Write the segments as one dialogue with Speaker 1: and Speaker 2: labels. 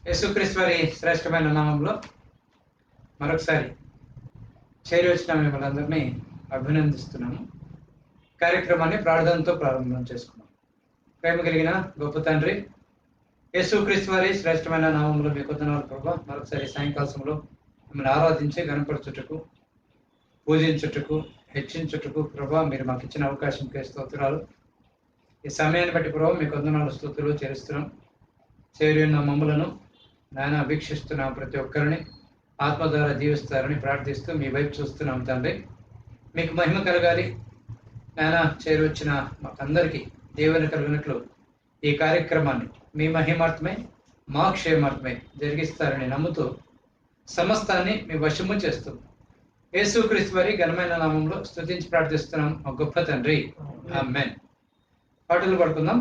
Speaker 1: యేసుక్రీస్తు వారి శ్రేష్టమైన నామంలో మరొకసారి చేరి వచ్చిన మిమ్మల్ని అందరినీ అభినందిస్తున్నాము. కార్యక్రమాన్ని ప్రార్థనతో ప్రారంభం చేసుకున్నాం. ప్రేమ కలిగిన గొప్ప తండ్రి, యేసుక్రీస్తు వారి శ్రేష్టమైన నామంలో మీకు వందనాలు ప్రభా. మరొకసారి సాయంకాల సమయంలో మిమ్మల్ని ఆరాధించి గణపరచుటకు, పూజించుటకు, హెచ్చించుటకు ప్రభా మీరు మాకు ఇచ్చిన అవకాశంకే స్తోత్రాలు. ఈ సమయాన్ని బట్టి ప్రభావ మీకు వందనాలు స్తుతులు చేస్తున్నాం. చేరి ఉన్న మమ్మలను నాయన వీక్షిస్తున్నాం, ప్రతి ఒక్కరిని ఆత్మ ద్వారా జీవిస్తారని ప్రార్థిస్తూ మీ వైపు చూస్తున్నాం తండ్రి. మీకు మహిమ కలగాలి నాయన. చేరి వచ్చిన మాకందరికీ దేవుని కలిగినట్లు ఈ కార్యక్రమాన్ని మీ మహిమార్థమే మా క్షేమార్థమే జరిగిస్తారని నమ్ముతూ సమస్తాన్ని మీ వశము చేస్తూ యేసుక్రీస్తు వారి ఘనమైన నామంలో స్తుతించి ప్రార్థిస్తున్నాం మా గొప్ప తండ్రి, ఆమేన్. పాటలు పడుకుందాం.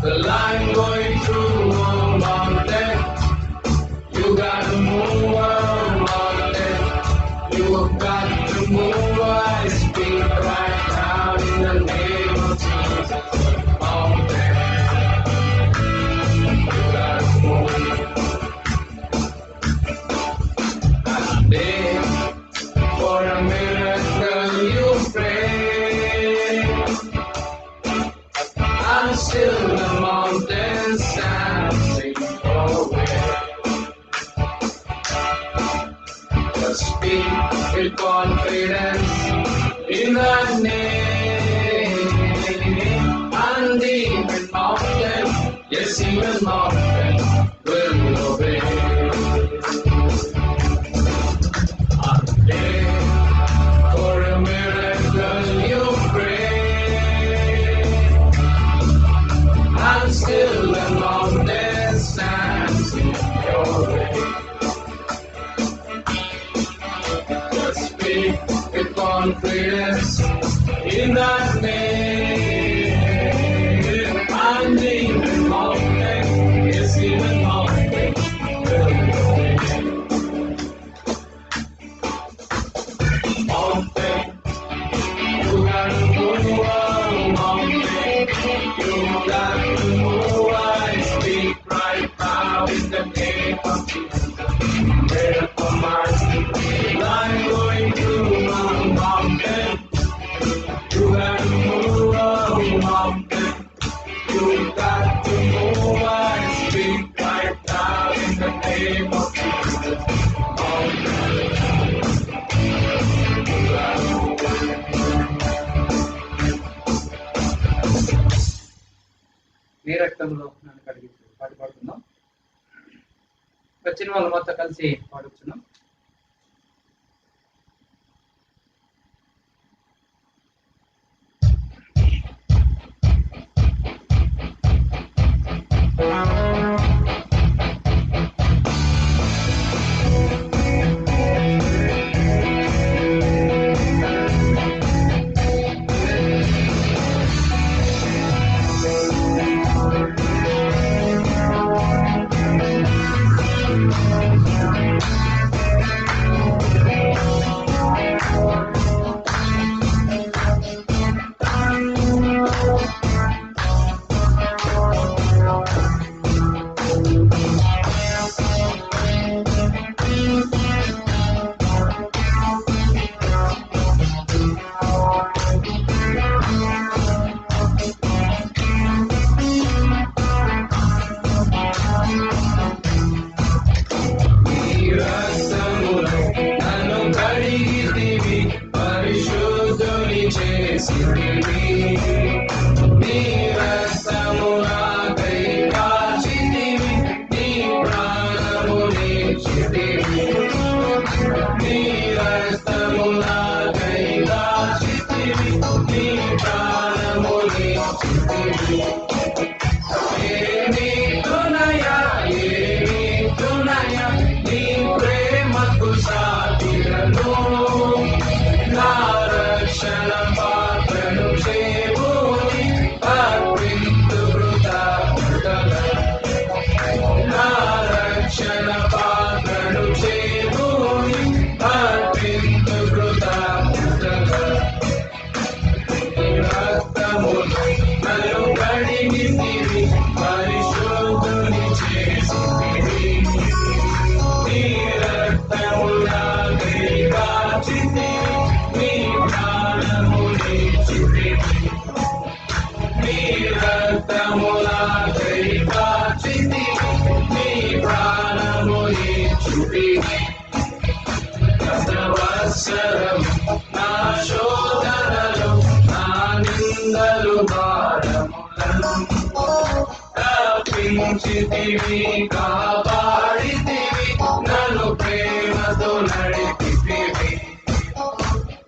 Speaker 2: The line going through a mountain, you gotta move. still the mountains dancing away. Just speak with confidence in the name, and even mountains, yes, even mountains will obey. For a miracle you pray, and still the mountain stands in your way. Just speak with confidence in that name, and even mountain, yes, even mountain will obey. Mountain, you got to move on, mountain, you got to move. I speak right now in the name of Jesus. Miracle mighty, I'm going through my mountain. You got to move on, mountain, you got to move. I speak right now in the name of Jesus. Mountain, you got to move.
Speaker 1: నీ రక్తంలో నన్ను కడిగి పాట పాడుతున్నాం. వచ్చిన వాళ్ళు మొత్తం కలిసి పాడుతున్నాం.
Speaker 2: కాపాడితివి నన్ను ప్రేమతో నడిపితివి,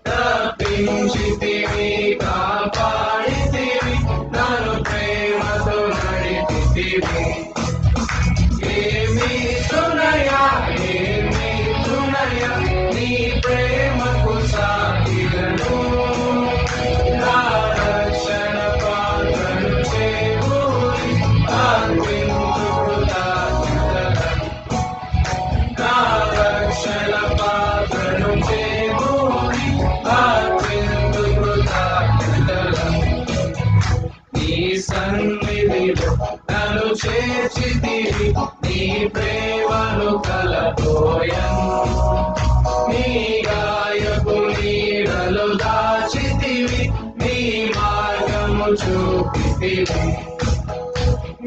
Speaker 2: తప్పించితివి కాపాడితివి నన్ను ప్రేమతో నడిపితివి. ఏమి తునయా నీ ప్రేమకు సాగిలను, నా రక్షణ పాత్రను చేకూరి అర్పించు కృతజ్ఞతలను, నా రక్షణ పాత్రను చేకూరి అర్పించు కృతజ్ఞతలను. నీ సన్నిధిలో నన్ను చేర్చితివి, నీ ప్రేమను కలపోయను, నీ గాయపు నీడలు దాచితివి, నీ మార్గము చూపితివి.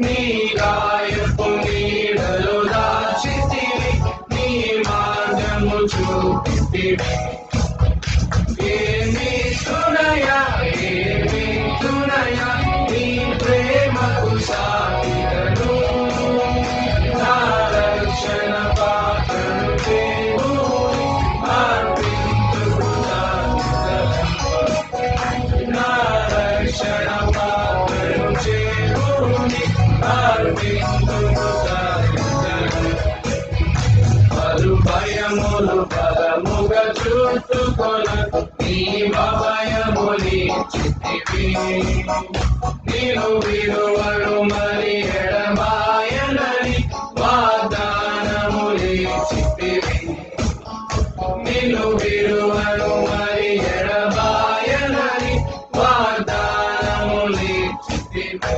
Speaker 2: నీ గాయపు నీడలో దాచితివి, నీ మార్గము చూపితివి. ఏమి తునయా ఏమి తునయా నీ ప్రేమకు సాగిదను, నా రక్షణ పాత్రను దేవుని అర్పింతును నా రక్షణ పాత్రను దేవుని అర్పింతును పలు భయములు పదముగా చూసుకొనకు, నీ భయముని చితివి. నీవు విలువలు మరి ఎడబాయనని వాగ్దానములి చితివి. నీవు విలువలు మరి ఎడబాయనని వాగ్దానములి చితివి.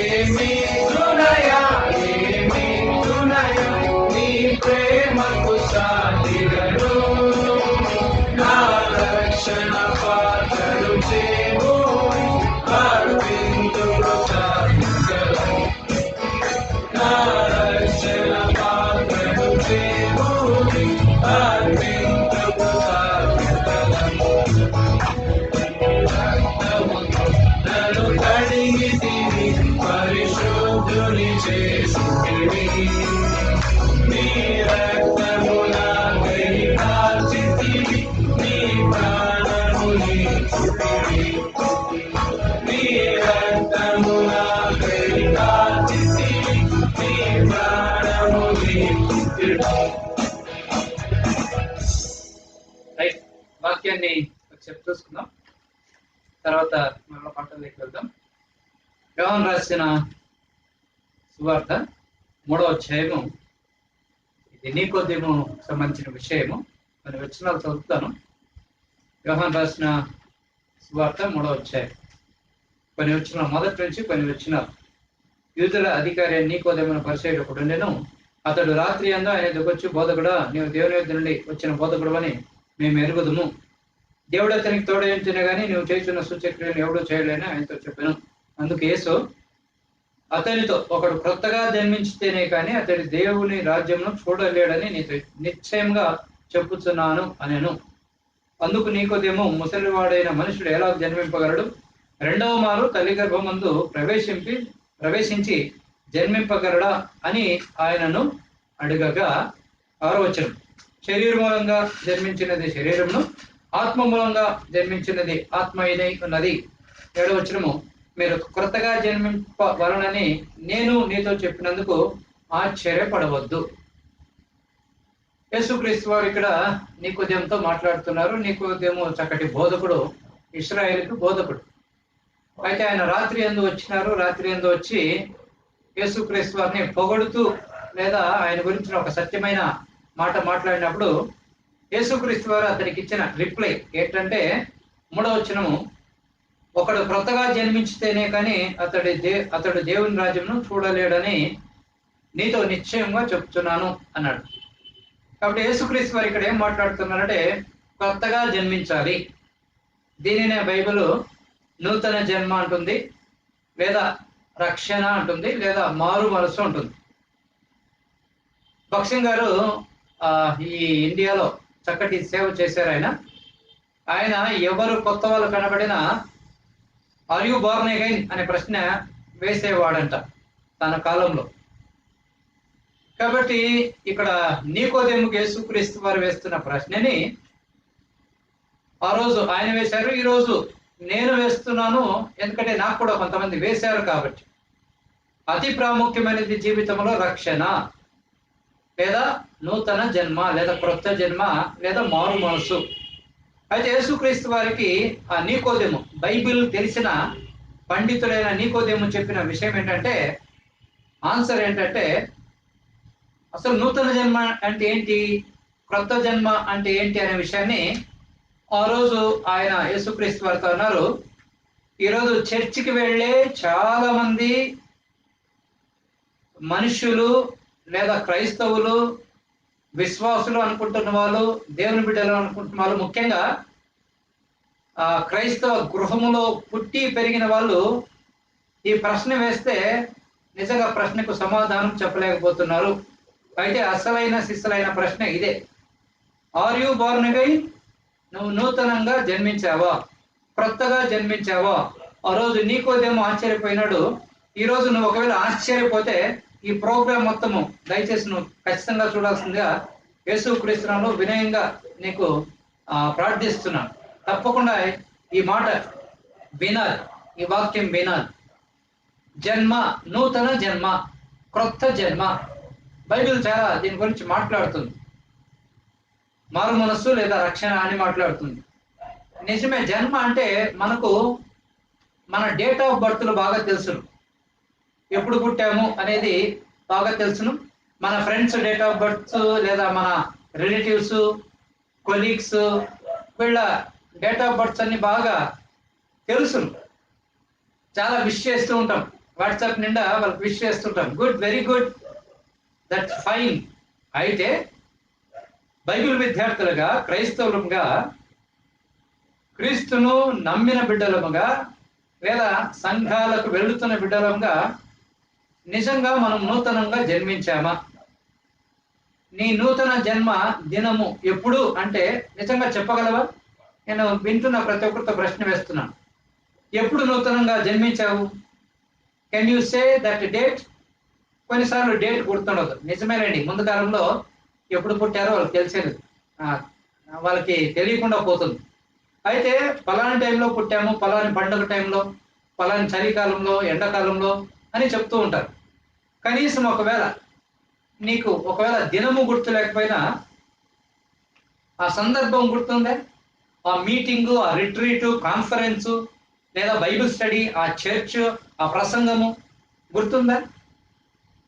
Speaker 2: ఏమి తునయా ఏమి తునయా నీ ప్రేమకు సాగిదను, నా రక్షణ పాత్రను దేవుని అర్పింతును సాగిదను, నా రక్షణ పాత్రను దేవుని అర్పింతును సాగిదను. నన్ను కడిగితివి, పరిశుద్ధుని చేసితివి, నీ రక్తము నాకై కార్చితివి, నీ ప్రాణముని ఇచ్చితివి. నీ రక్తము నాకై కార్చితివి, నీ ప్రాణముని ఇచ్చితివి.
Speaker 1: రైట్, వాక్యాన్ని ఒకసారి చూసుకుందాం, తర్వాత మరో పాటలోకి వెళ్దాం. యోహాను రాసిన సువార్త 3వ అధ్యాయము. ఇది నీకోదేము సంబంధించిన విషయము. కొన్ని వచనాలు చదువుతాను. యోహాను రాసిన సువార్త 3వ అధ్యాయం కొన్ని వచనాలు, మొదటి నుంచి కొన్ని వచనాలు. యూదుల అధికారి నీకోదేమున పరిచయుడు ఉండెను. అతడు రాత్రి అందు ఆయన ఎదుకొచ్చి, బోధకుడా, నీవు దేవుని యొద్ద నుండి వచ్చిన బోధకుడు అని మేము ఎరుగుదుము. దేవుడు అతనికి తోడయించిన గానీ నీవు చేస్తున్న సూచక్రియను ఎవడూ చేయలేని ఆయనతో చెప్పాను. అందుకు యేసు అతనితో, ఒకడు క్రొత్తగా జన్మించితేనే కానీ అతడి దేవుని రాజ్యమును చూడలేడని నీతో నిశ్చయంగా చెప్పుచున్నాను అనెను. అందుకు నీకోదేమో, ముసలివాడైన మనుషుడు ఎలా జన్మింపగలడు? రెండవ మారు తల్లి గర్భమందు ప్రవేశించి జన్మింపగలడా అని ఆయనను అడగగా, 6వ వచనం, శరీర మూలంగా జన్మించినది శరీరమును, ఆత్మ మూలంగా జన్మించినది ఆత్మ అయినై ఉన్నది. 7వ వచనము, మీరు క్రొత్తగా జన్మింపవలనని నేను నీతో చెప్పినందుకు ఆశ్చర్యపడవద్దు. యేసుక్రీస్తు వారు ఇక్కడ నీకోదేముతో మాట్లాడుతున్నారు. నీకోదేము చక్కటి బోధకుడు, ఇశ్రాయేలుకు బోధకుడు. అయితే ఆయన రాత్రి యందు వచ్చినారు. రాత్రి యందు వచ్చి యేసుక్రీస్తు వారిని పొగడుతూ లేదా ఆయన గురించిన ఒక సత్యమైన మాట మాట్లాడినప్పుడు యేసుక్రీస్తు వారు అతనికి ఇచ్చిన రిప్లై ఏంటంటే, 3వ వచనము, ఒకడు క్రొత్తగా జన్మించితేనే కానీ అతడు దేవుని రాజ్యంను చూడలేడని నీతో నిశ్చయంగా చెప్తున్నాను అన్నాడు. కాబట్టి యేసుక్రీస్తు వారు ఇక్కడ ఏం మాట్లాడుతున్నారంటే, కొత్తగా జన్మించాలి. దీనినే బైబిల్ నూతన జన్మ అంటుంది, లేదా రక్షణ అంటుంది, లేదా మారు మనసు ఉంటుంది. భక్సింగ్ గారు ఈ ఇండియాలో చక్కటి సేవ చేశారు. ఆయన ఎవరు కొత్త వాళ్ళు కనబడినా ఆర్ యు బోర్న్ అగైన్ అనే ప్రశ్న వేసేవాడంట తన కాలంలో. కాబట్టి ఇక్కడ నీకోదేముకు యేసుక్రీస్తు వారు వేస్తున్న ప్రశ్నని ఆ రోజు ఆయన వేశారు, ఈ రోజు నేను వేస్తున్నాను. ఎందుకంటే నాకు కూడా కొంతమంది వేశారు. కాబట్టి అతి ప్రాముఖ్యమైనది జీవితంలో రక్షణ, లేదా నూతన జన్మ, లేదా క్రొత్త జన్మ, లేదా మారు మనసు. అయితే యేసుక్రీస్తు వారికి ఆ నీకోదేము, బైబిల్ తెలిసిన పండితుడైన నీకోదేము చెప్పిన విషయం ఏంటంటే, ఆన్సర్ ఏంటంటే, అసలు నూతన జన్మ అంటే ఏంటి, క్రొత్త జన్మ అంటే ఏంటి అనే విషయాన్ని ఆ రోజు ఆయన యేసుక్రీస్తు వారితో అన్నారు. ఈరోజు చర్చికి వెళ్ళే చాలా మంది మనుషులు లేదా క్రైస్తవులు, విశ్వాసులు అనుకుంటున్న వాళ్ళు, దేవుని బిడ్డలు అనుకుంటున్న వాళ్ళు, ముఖ్యంగా క్రైస్తవ గృహములో పుట్టి పెరిగిన వాళ్ళు ఈ ప్రశ్న వేస్తే నిజంగా ప్రశ్నకు సమాధానం చెప్పలేకపోతున్నారు. అయితే అసలైన సిసలైన ప్రశ్న ఇదే. Are you born again? నువ్వు నూతనంగా జన్మించావా? క్రొత్తగా జన్మించావా? ఆ రోజు నీకోదేమో ఆశ్చర్యపోయినాడు. ఈ రోజు నువ్వు ఒకవేళ ఆశ్చర్యపోతే ఈ ప్రోగ్రాం మొత్తము దయచేసి నువ్వు ఖచ్చితంగా చూడాల్సిందిగా యేసుక్రీస్తునామములో వినయంగా నీకు ప్రార్థిస్తున్నాను. తప్పకుండా ఈ మాట వినాలి, ఈ వాక్యం వినాలి. జన్మ, నూతన జన్మ, క్రొత్త జన్మ. బైబిల్ చాలా దీని గురించి మాట్లాడుతుంది. మారు మనస్సు లేదా రక్షణ అని మాట్లాడుతుంది. నిజమే, జన్మ అంటే మనకు మన డేట్ ఆఫ్ బర్త్లు బాగా తెలుసును, ఎప్పుడు పుట్టాము అనేది బాగా తెలుసును. మన ఫ్రెండ్స్ డేట్ ఆఫ్ బర్త్ లేదా మన రిలేటివ్స్, కొలీగ్స్ వీళ్ళ డేట్ ఆఫ్ బర్త్స్ అన్ని బాగా తెలుసును. చాలా విష్ చేస్తూ ఉంటాం, వాట్సాప్ నిండా వాళ్ళకి విష్ చేస్తుంటాం. Good, very good, that's fine. అయితే బైబిల్ విద్యార్థులుగా, క్రైస్తవులుగా, క్రీస్తును నమ్మిన బిడ్డలముగా లేదా సంఘాలకు వెళుతున్న బిడ్డలముగా నిజంగా మనం నూతనంగా జన్మించామా? నీ నూతన జన్మ దినము ఎప్పుడు అంటే నిజంగా చెప్పగలవా? నేను వింటున్న ప్రతి ఒక్కరితో ప్రశ్న వేస్తున్నాను. ఎప్పుడు నూతనంగా జన్మించావు? Can you say that date? కొన్నిసార్లు డేట్ గుర్తుండదు. నిజమేనండి, ముందు కాలంలో ఎప్పుడు పుట్టారో వాళ్ళకి తెలిసేది, వాళ్ళకి తెలియకుండా పోతుంది. అయితే పలాని టైంలో పుట్టాము, పలాని పండుగ టైంలో, పలాని చలికాలంలో, ఎండాకాలంలో అని చెప్తూ ఉంటారు. కనీసం ఒకవేళ నీకు ఒకవేళ దినము గుర్తు లేకపోయినా ఆ సందర్భం గుర్తుందే? ఆ మీటింగు, ఆ రిట్రీటు, కాన్ఫరెన్సు లేదా బైబిల్ స్టడీ, ఆ చర్చ్, ఆ ప్రసంగము గుర్తుందా?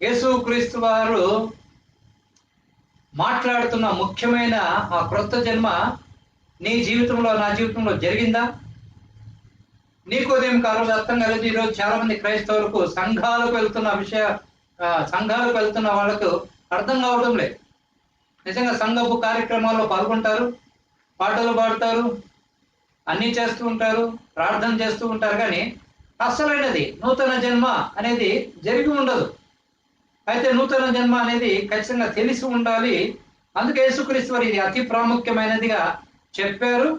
Speaker 1: యేసుక్రీస్తు వారు మాట్లాడుతున్న ముఖ్యమైన ఆ క్రొత్త జన్మ నీ జీవితంలో, నా జీవితంలో జరిగిందా? నీకోదేం కాలం అర్థం కాలేదు. ఈరోజు చాలా మంది క్రైస్తవులకు సంఘాలకు వెళ్తున్న వాళ్ళకు అర్థం కావడం లేదు. నిజంగా సంఘపు కార్యక్రమాల్లో పాల్గొంటారు, పాటలు పాడతారు, అన్నీ చేస్తూ ఉంటారు, ప్రార్థన చేస్తూ ఉంటారు, కానీ అసలైనది నూతన జన్మ అనేది జరిగి ఉండదు. అయితే నూతన జన్మ అనేది ఖచ్చితంగా తెలిసి ఉండాలి. అందుకే యేసుక్రీస్తు వారు ఇది అతి ప్రాముఖ్యమైనదిగా చెప్పారు.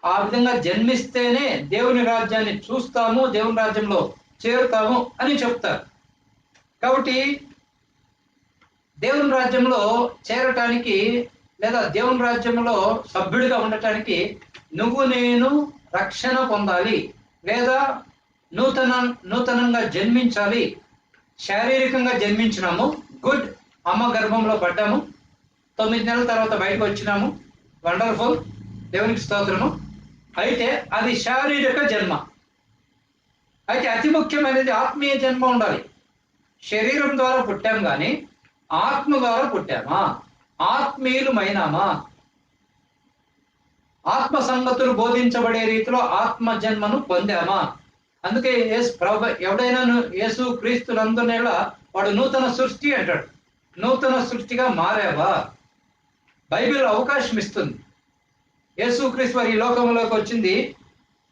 Speaker 1: ఆ విధంగా జన్మిస్తేనే దేవుని రాజ్యాన్ని చూస్తాము, దేవుని రాజ్యంలో చేరుతాము అని చెప్తారు. కాబట్టి దేవుని రాజ్యంలో చేరటానికి లేదా దేవుని రాజ్యంలో సభ్యుడిగా ఉండటానికి నువ్వు నేను రక్షణ పొందాలి లేదా నూతనంగా జన్మించాలి. శారీరకంగా జన్మించినాము, గుడ్, అమ్మ గర్భంలో పడ్డాము, 9 నెలల తర్వాత బయటకు వచ్చినాము, వండర్ఫుల్, దేవునికి స్తోత్రము. అయితే అది శారీరక జన్మ. అయితే అతి ముఖ్యమైనది ఆత్మీయ జన్మ ఉండాలి. శరీరం ద్వారా పుట్టాం కానీ ఆత్మ ద్వారా పుట్టామా? ఆత్మీయులమైనామా? ఆత్మ సంగతులు బోధించబడే రీతిలో ఆత్మ జన్మను పొందామా? అందుకే ఎవడైనా యేసు క్రీస్తు నందునేలా వాడు నూతన సృష్టి అంటాడు. నూతన సృష్టిగా మారావా? బైబిల్ అవకాశం ఇస్తుంది. యేసు క్రీస్తు వారి ఈ లోకంలోకి వచ్చింది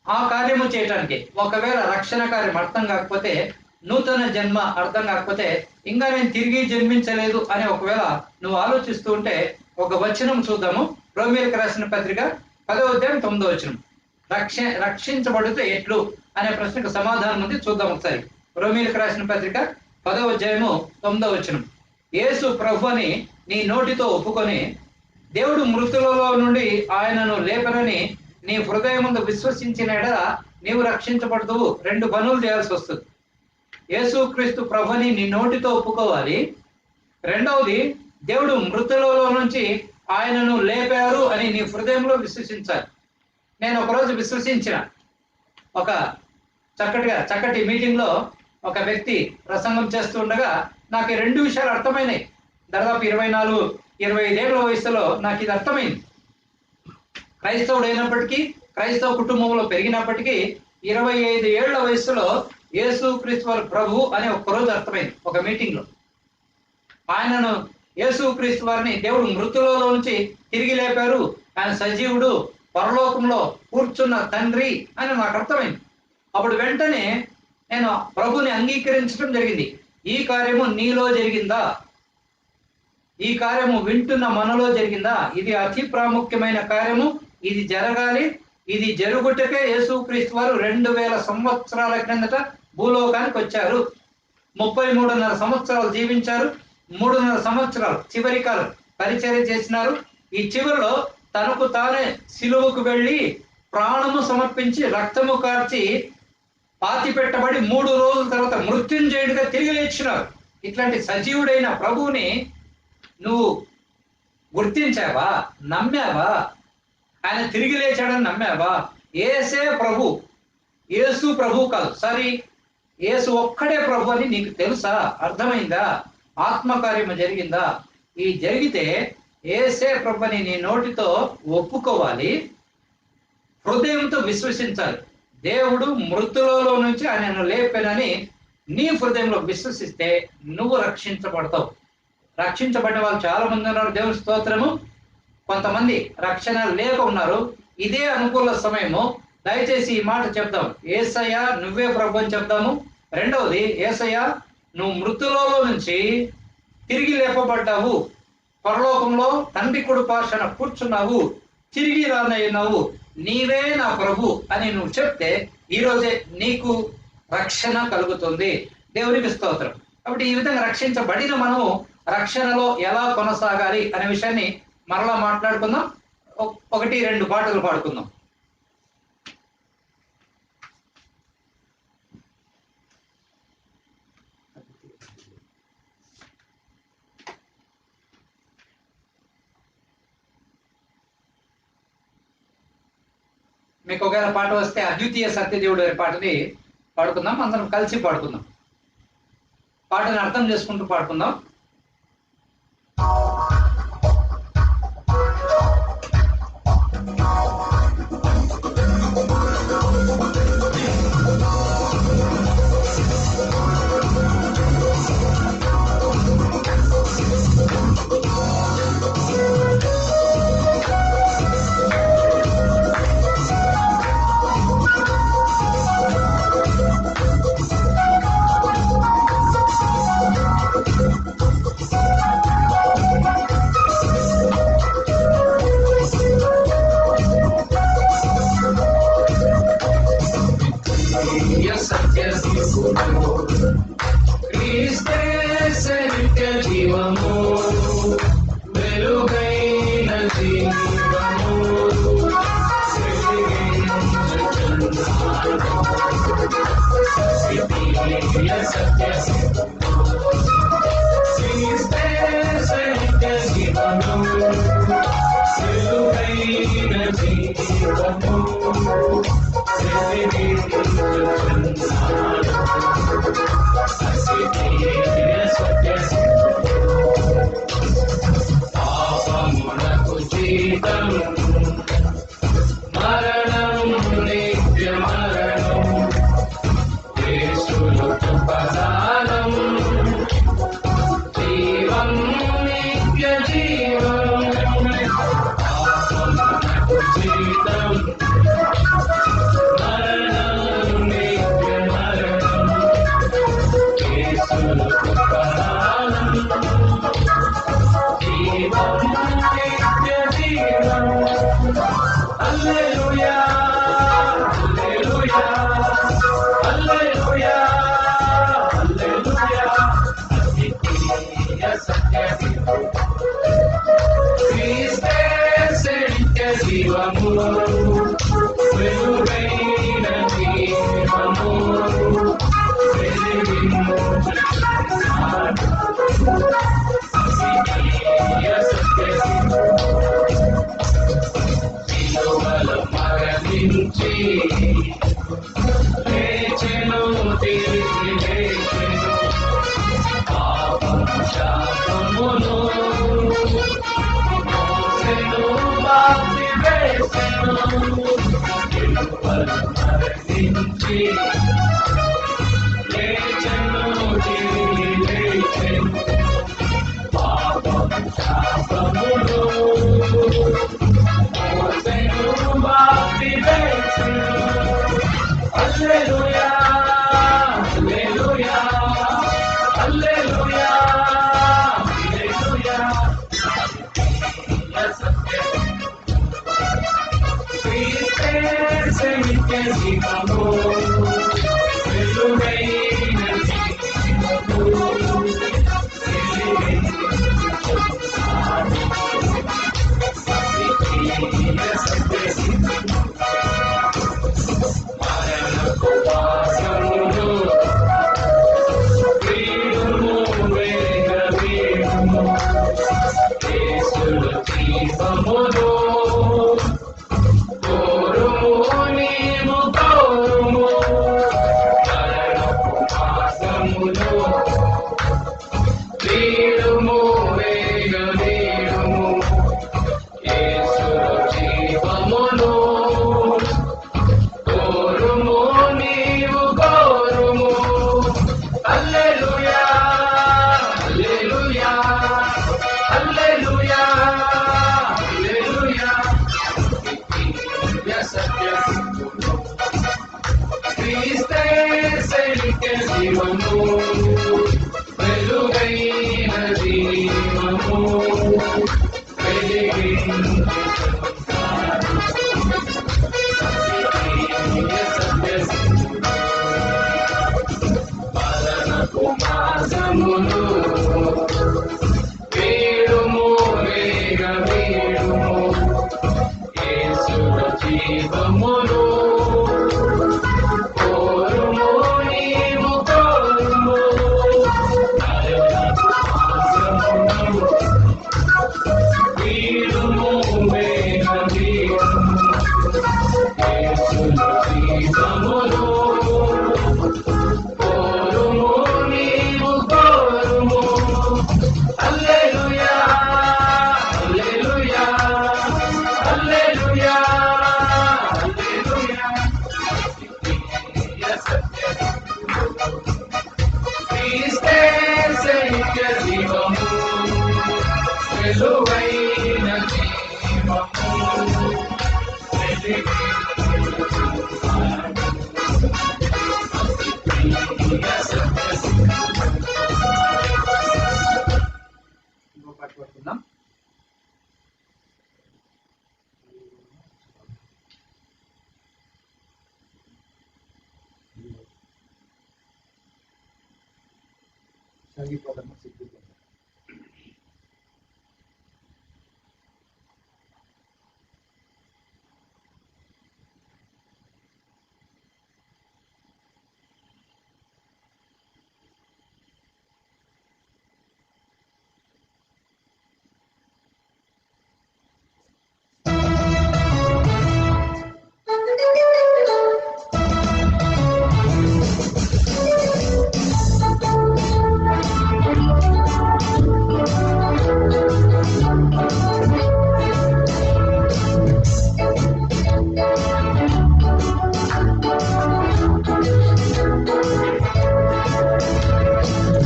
Speaker 1: ఆ కార్యము చేయటానికి. ఒకవేళ రక్షణ కార్యం అర్థం కాకపోతే, నూతన జన్మ అర్థం కాకపోతే, ఇంకా నేను తిరిగి జన్మించలేదు అని ఒకవేళ నువ్వు ఆలోచిస్తూ ఉంటే ఒక వచనం చూద్దాము. రోమీయులకు రాసిన పత్రిక 10వ అధ్యాయం 9వ వచనం. రక్షించబడితే ఎట్లు అనే ప్రశ్నకు సమాధానం ఉంది, చూద్దాం ఒకసారి. రోమీయులకు రాసిన పత్రిక 10వ అధ్యాయము 9వ వచనం. యేసు ప్రభుని నీ నోటితో ఒప్పుకొని దేవుడు మృతులలో నుండి ఆయనను లేపనని నీ హృదయముందు విశ్వసించిన ఎడల నీవు రక్షించబడతావు. 2 పనులు చేయాల్సి వస్తుంది. యేసుక్రీస్తు ప్రభుని నీ నోటితో ఒప్పుకోవాలి. రెండవది, దేవుడు మృతులలో నుంచి ఆయనను లేపారు అని నీ హృదయంలో విశ్వసించాలి. నేను ఒకరోజు విశ్వసించిన ఒక చక్కటి మీటింగ్ లో ఒక వ్యక్తి ప్రసంగం చేస్తూ ఉండగా నాకు 2 విషయాలు అర్థమైనాయి. దాదాపు 24-25 ఏళ్ల వయసులో నాకు ఇది అర్థమైంది. క్రైస్తవుడు అయినప్పటికీ, క్రైస్తవ కుటుంబంలో పెరిగినప్పటికీ 25 ఏళ్ల వయసులో యేసుక్రీస్తు వారు ప్రభు అని ఒక్కరోజు అర్థమైంది. ఒక మీటింగ్ లో ఆయనను, యేసుక్రీస్తు వారిని దేవుడు మృతులలో నుంచి తిరిగి లేపారు, ఆయన సజీవుడు, పరలోకంలో కూర్చున్న తండ్రి అని నాకు అర్థమైంది. అప్పుడు వెంటనే నేను ప్రభుని అంగీకరించడం జరిగింది. ఈ కార్యము నీలో జరిగిందా? ఈ కార్యము వింటున్న మనలో జరిగిందా? ఇది అతి ప్రాముఖ్యమైన కార్యము. ఇది జరగాలి. ఇది జరుగుటకే యేసుక్రీస్తు వారు 2000 సంవత్సరాల క్రిందట భూలోకానికి వచ్చారు. 33.5 సంవత్సరాలు జీవించారు. 3.5 సంవత్సరాలు చివరి కాలం పరిచర్య చేసినారు. ఈ చివరిలో తనకు తానే సిలువకు వెళ్ళి ప్రాణము సమర్పించి రక్తము కార్చి పాతి పెట్టబడి 3 రోజుల తర్వాత మృత్యుంజయుడిగా తిరిగి లేచినారు. ఇట్లాంటి సజీవుడైన ప్రభువుని నువ్వు గుర్తించావా? నమ్మావా? ఆయన తిరిగి లేచాడని నమ్మావా? యేసే ప్రభు, యేసు ప్రభు కాదు. సారీ, యేసు ఒక్కడే ప్రభు అని నీకు తెలుసా? అర్థమైందా? ఆత్మకార్యము జరిగిందా? ఈ జరిగితే యేసే ప్రభు అని నీ నోటితో ఒప్పుకోవాలి, హృదయంతో విశ్వసించాలి. దేవుడు మృతులలో నుంచి ఆయనను లేపానని నీ హృదయంలో విశ్వసిస్తే నువ్వు రక్షించబడతావు. రక్షించబడిన వాళ్ళు చాలా మంది ఉన్నారు, దేవుని స్తోత్రము. కొంతమంది రక్షణ లేక ఉన్నారు. ఇదే అనుకూల సమయము. దయచేసి ఈ మాట చెప్దాం, యేసయ్య నువ్వే ప్రభు అని చెప్దాము. రెండవది, యేసయ్య నువ్వు మృతులలో నుంచి తిరిగి లేపబడ్డావు, పరలోకంలో తండ్రి కుడి పార్శ్వన కూర్చున్నావు, తిరిగి రానయ్యున్నావు, నీవే నా ప్రభు అని నువ్వు చెప్తే ఈరోజే నీకు రక్షణ కలుగుతుంది. దేవునికి స్తోత్రం. కాబట్టి ఈ విధంగా రక్షించబడిన మనము రక్షణలో ఎలా కొనసాగాలి అనే విషయాన్ని మరలా మాట్లాడుకుందాం. 1-2 పాటలు పాడుకుందాం. మీకు ఒకవేళ పాట వస్తే అద్వితీయ సత్యదేవుడు అనే పాటని పాడుకుందాం. అందరం కలిసి పాడుకుందాం. పాటను అర్థం చేసుకుంటూ పాడుకుందాం.
Speaker 2: జీవము వెలుగైన జీవము మరణపు వాసములు వీడుము వేగ వీడుము యేసుల జీవములో కోరుము నీవు కోరుము మరణపు వాసములో వీడుము వేగ వీడుము యేసుల జీవములో కోరుము నీవు కోరుము హల్లెలూయా హల్లెలూయా హల్లెలూయా హల్లెలూయా సత్యము క్రీస్తే సైనిక జీవము వెలుగైన జీవము మరణపు మాసములు వీడుము వేగ వీడుము యేసుల జీవములు కోరుము నీవు కోరుము మరణపు మాసములు వీడుము వేగ వీడుము యేసుల జీవములు కోరుము నీవు కోరుము హల్లెలూయా హల్లెలూయా హల్లెలూయా హల్లెలూయా క్రీస్తే సైనిక జీవము వెలుగైన జీవము
Speaker 1: ఇంకో పాట పడుకుందాం. సాగిపోదాము సిద్ధిపోదాం.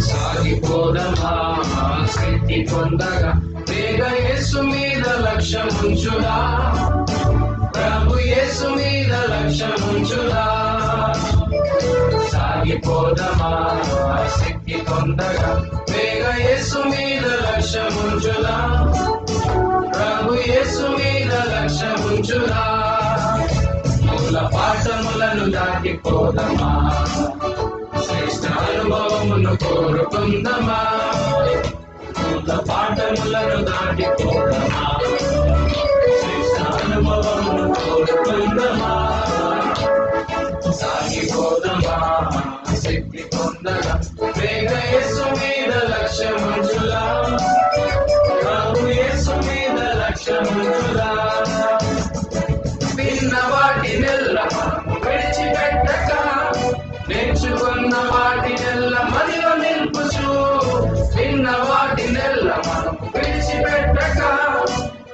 Speaker 2: సాగిపోదమా సిద్ధి పొందగా వేగ యేసు మీద లక్ష్యముంచుదా ప్రభు యేసు మీద లక్ష్యముంచుదా సాగిపోదమా సిద్ధి పొందగా వేగ యేసు మీద లక్ష్యముంచుదా ప్రభు యేసు మీద లక్ష్యముంచుదా మూల పాఠములను దాటిపోదమా శ్రేష్ఠ అనుభవమును కోరుకుందమా మూల పాఠములను దాటిపోదమా శ్రేష్ఠ అనుభవమును కోరుకుందమా సాగిపోదమా శక్తి పొందగా వేగ యేసు మీద లక్ష్యముంచులా ప్రభు యేసు మీద లక్ష్యముంచులా విన్న వాటినెల్ల మనము విడిచిపెట్టక నేర్చుకున్న వాటినెల్ల మదిలో నిల్పుచు విన్న వాటినెల్ల మనము విడిచిపెట్టక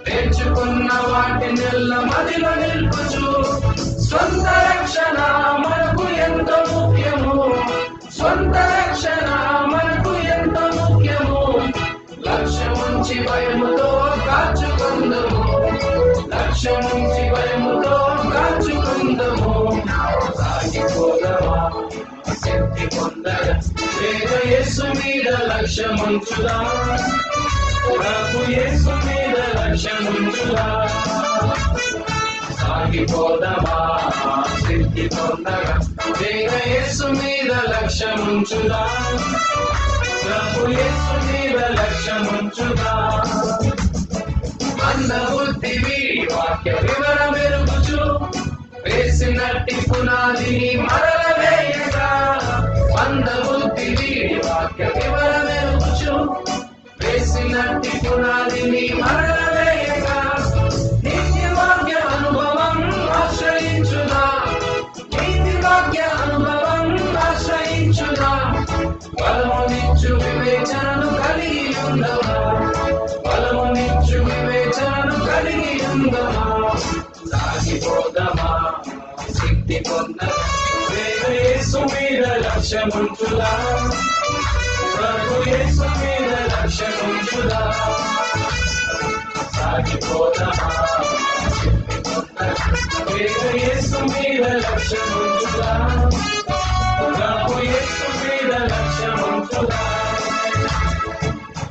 Speaker 2: నేర్చుకున్న వాటినెల్ల మదిలో నిల్పుచు స్వంత రక్షణ మనకు ఎంతో ముఖ్యము స్వంత రక్షణ మనకు ఎంతో ముఖ్యము లక్ష్యముంచి భయముతో కాచుకుందుము లక్ష్యముంచి భయముతో కాచుకుందుము సాగిపోదమా శక్తి పొందగా వేగ యేసు మీద లక్ష్యముంచుదా ప్రభు యేసు మీద లక్ష్యముంచుదా సాగిపోదమా సిద్ధి పొందగా యేసు మీద లక్ష్యముంచుదా ప్రభు యేసు మీద లక్ష్యముంచుదా మందబుద్ధి వీడి వాక్య వివరం ఎరుగుచు వేసినట్టి పునాదిని మరల వేయగా మందబుద్ధి వీడి వాక్య వివరం ఎరుగుచు వేసినట్టి పునాదిని మరల వేయగా నీతి వాక్య అనుభవం ఆశ్రయించుదా నీతి వాక్య అనుభవం ఆశ్రయించుదా బలమునిచ్చు వివేచనను కలిగి ఉండవా బలమునిచ్చు వివేచనను కలిగి ఉండవా సాగిపోదమా సిద్ధి పొందగా యేసు మీద లక్ష్యముంచుదా ప్రభు యేసు మీద లక్ష్యముంచుదా సాగిపోదమా సిద్ధి పొందగా యేసు మీద లక్ష్యముంచుదా ప్రభు యేసు మీద లక్ష్యముంచుదా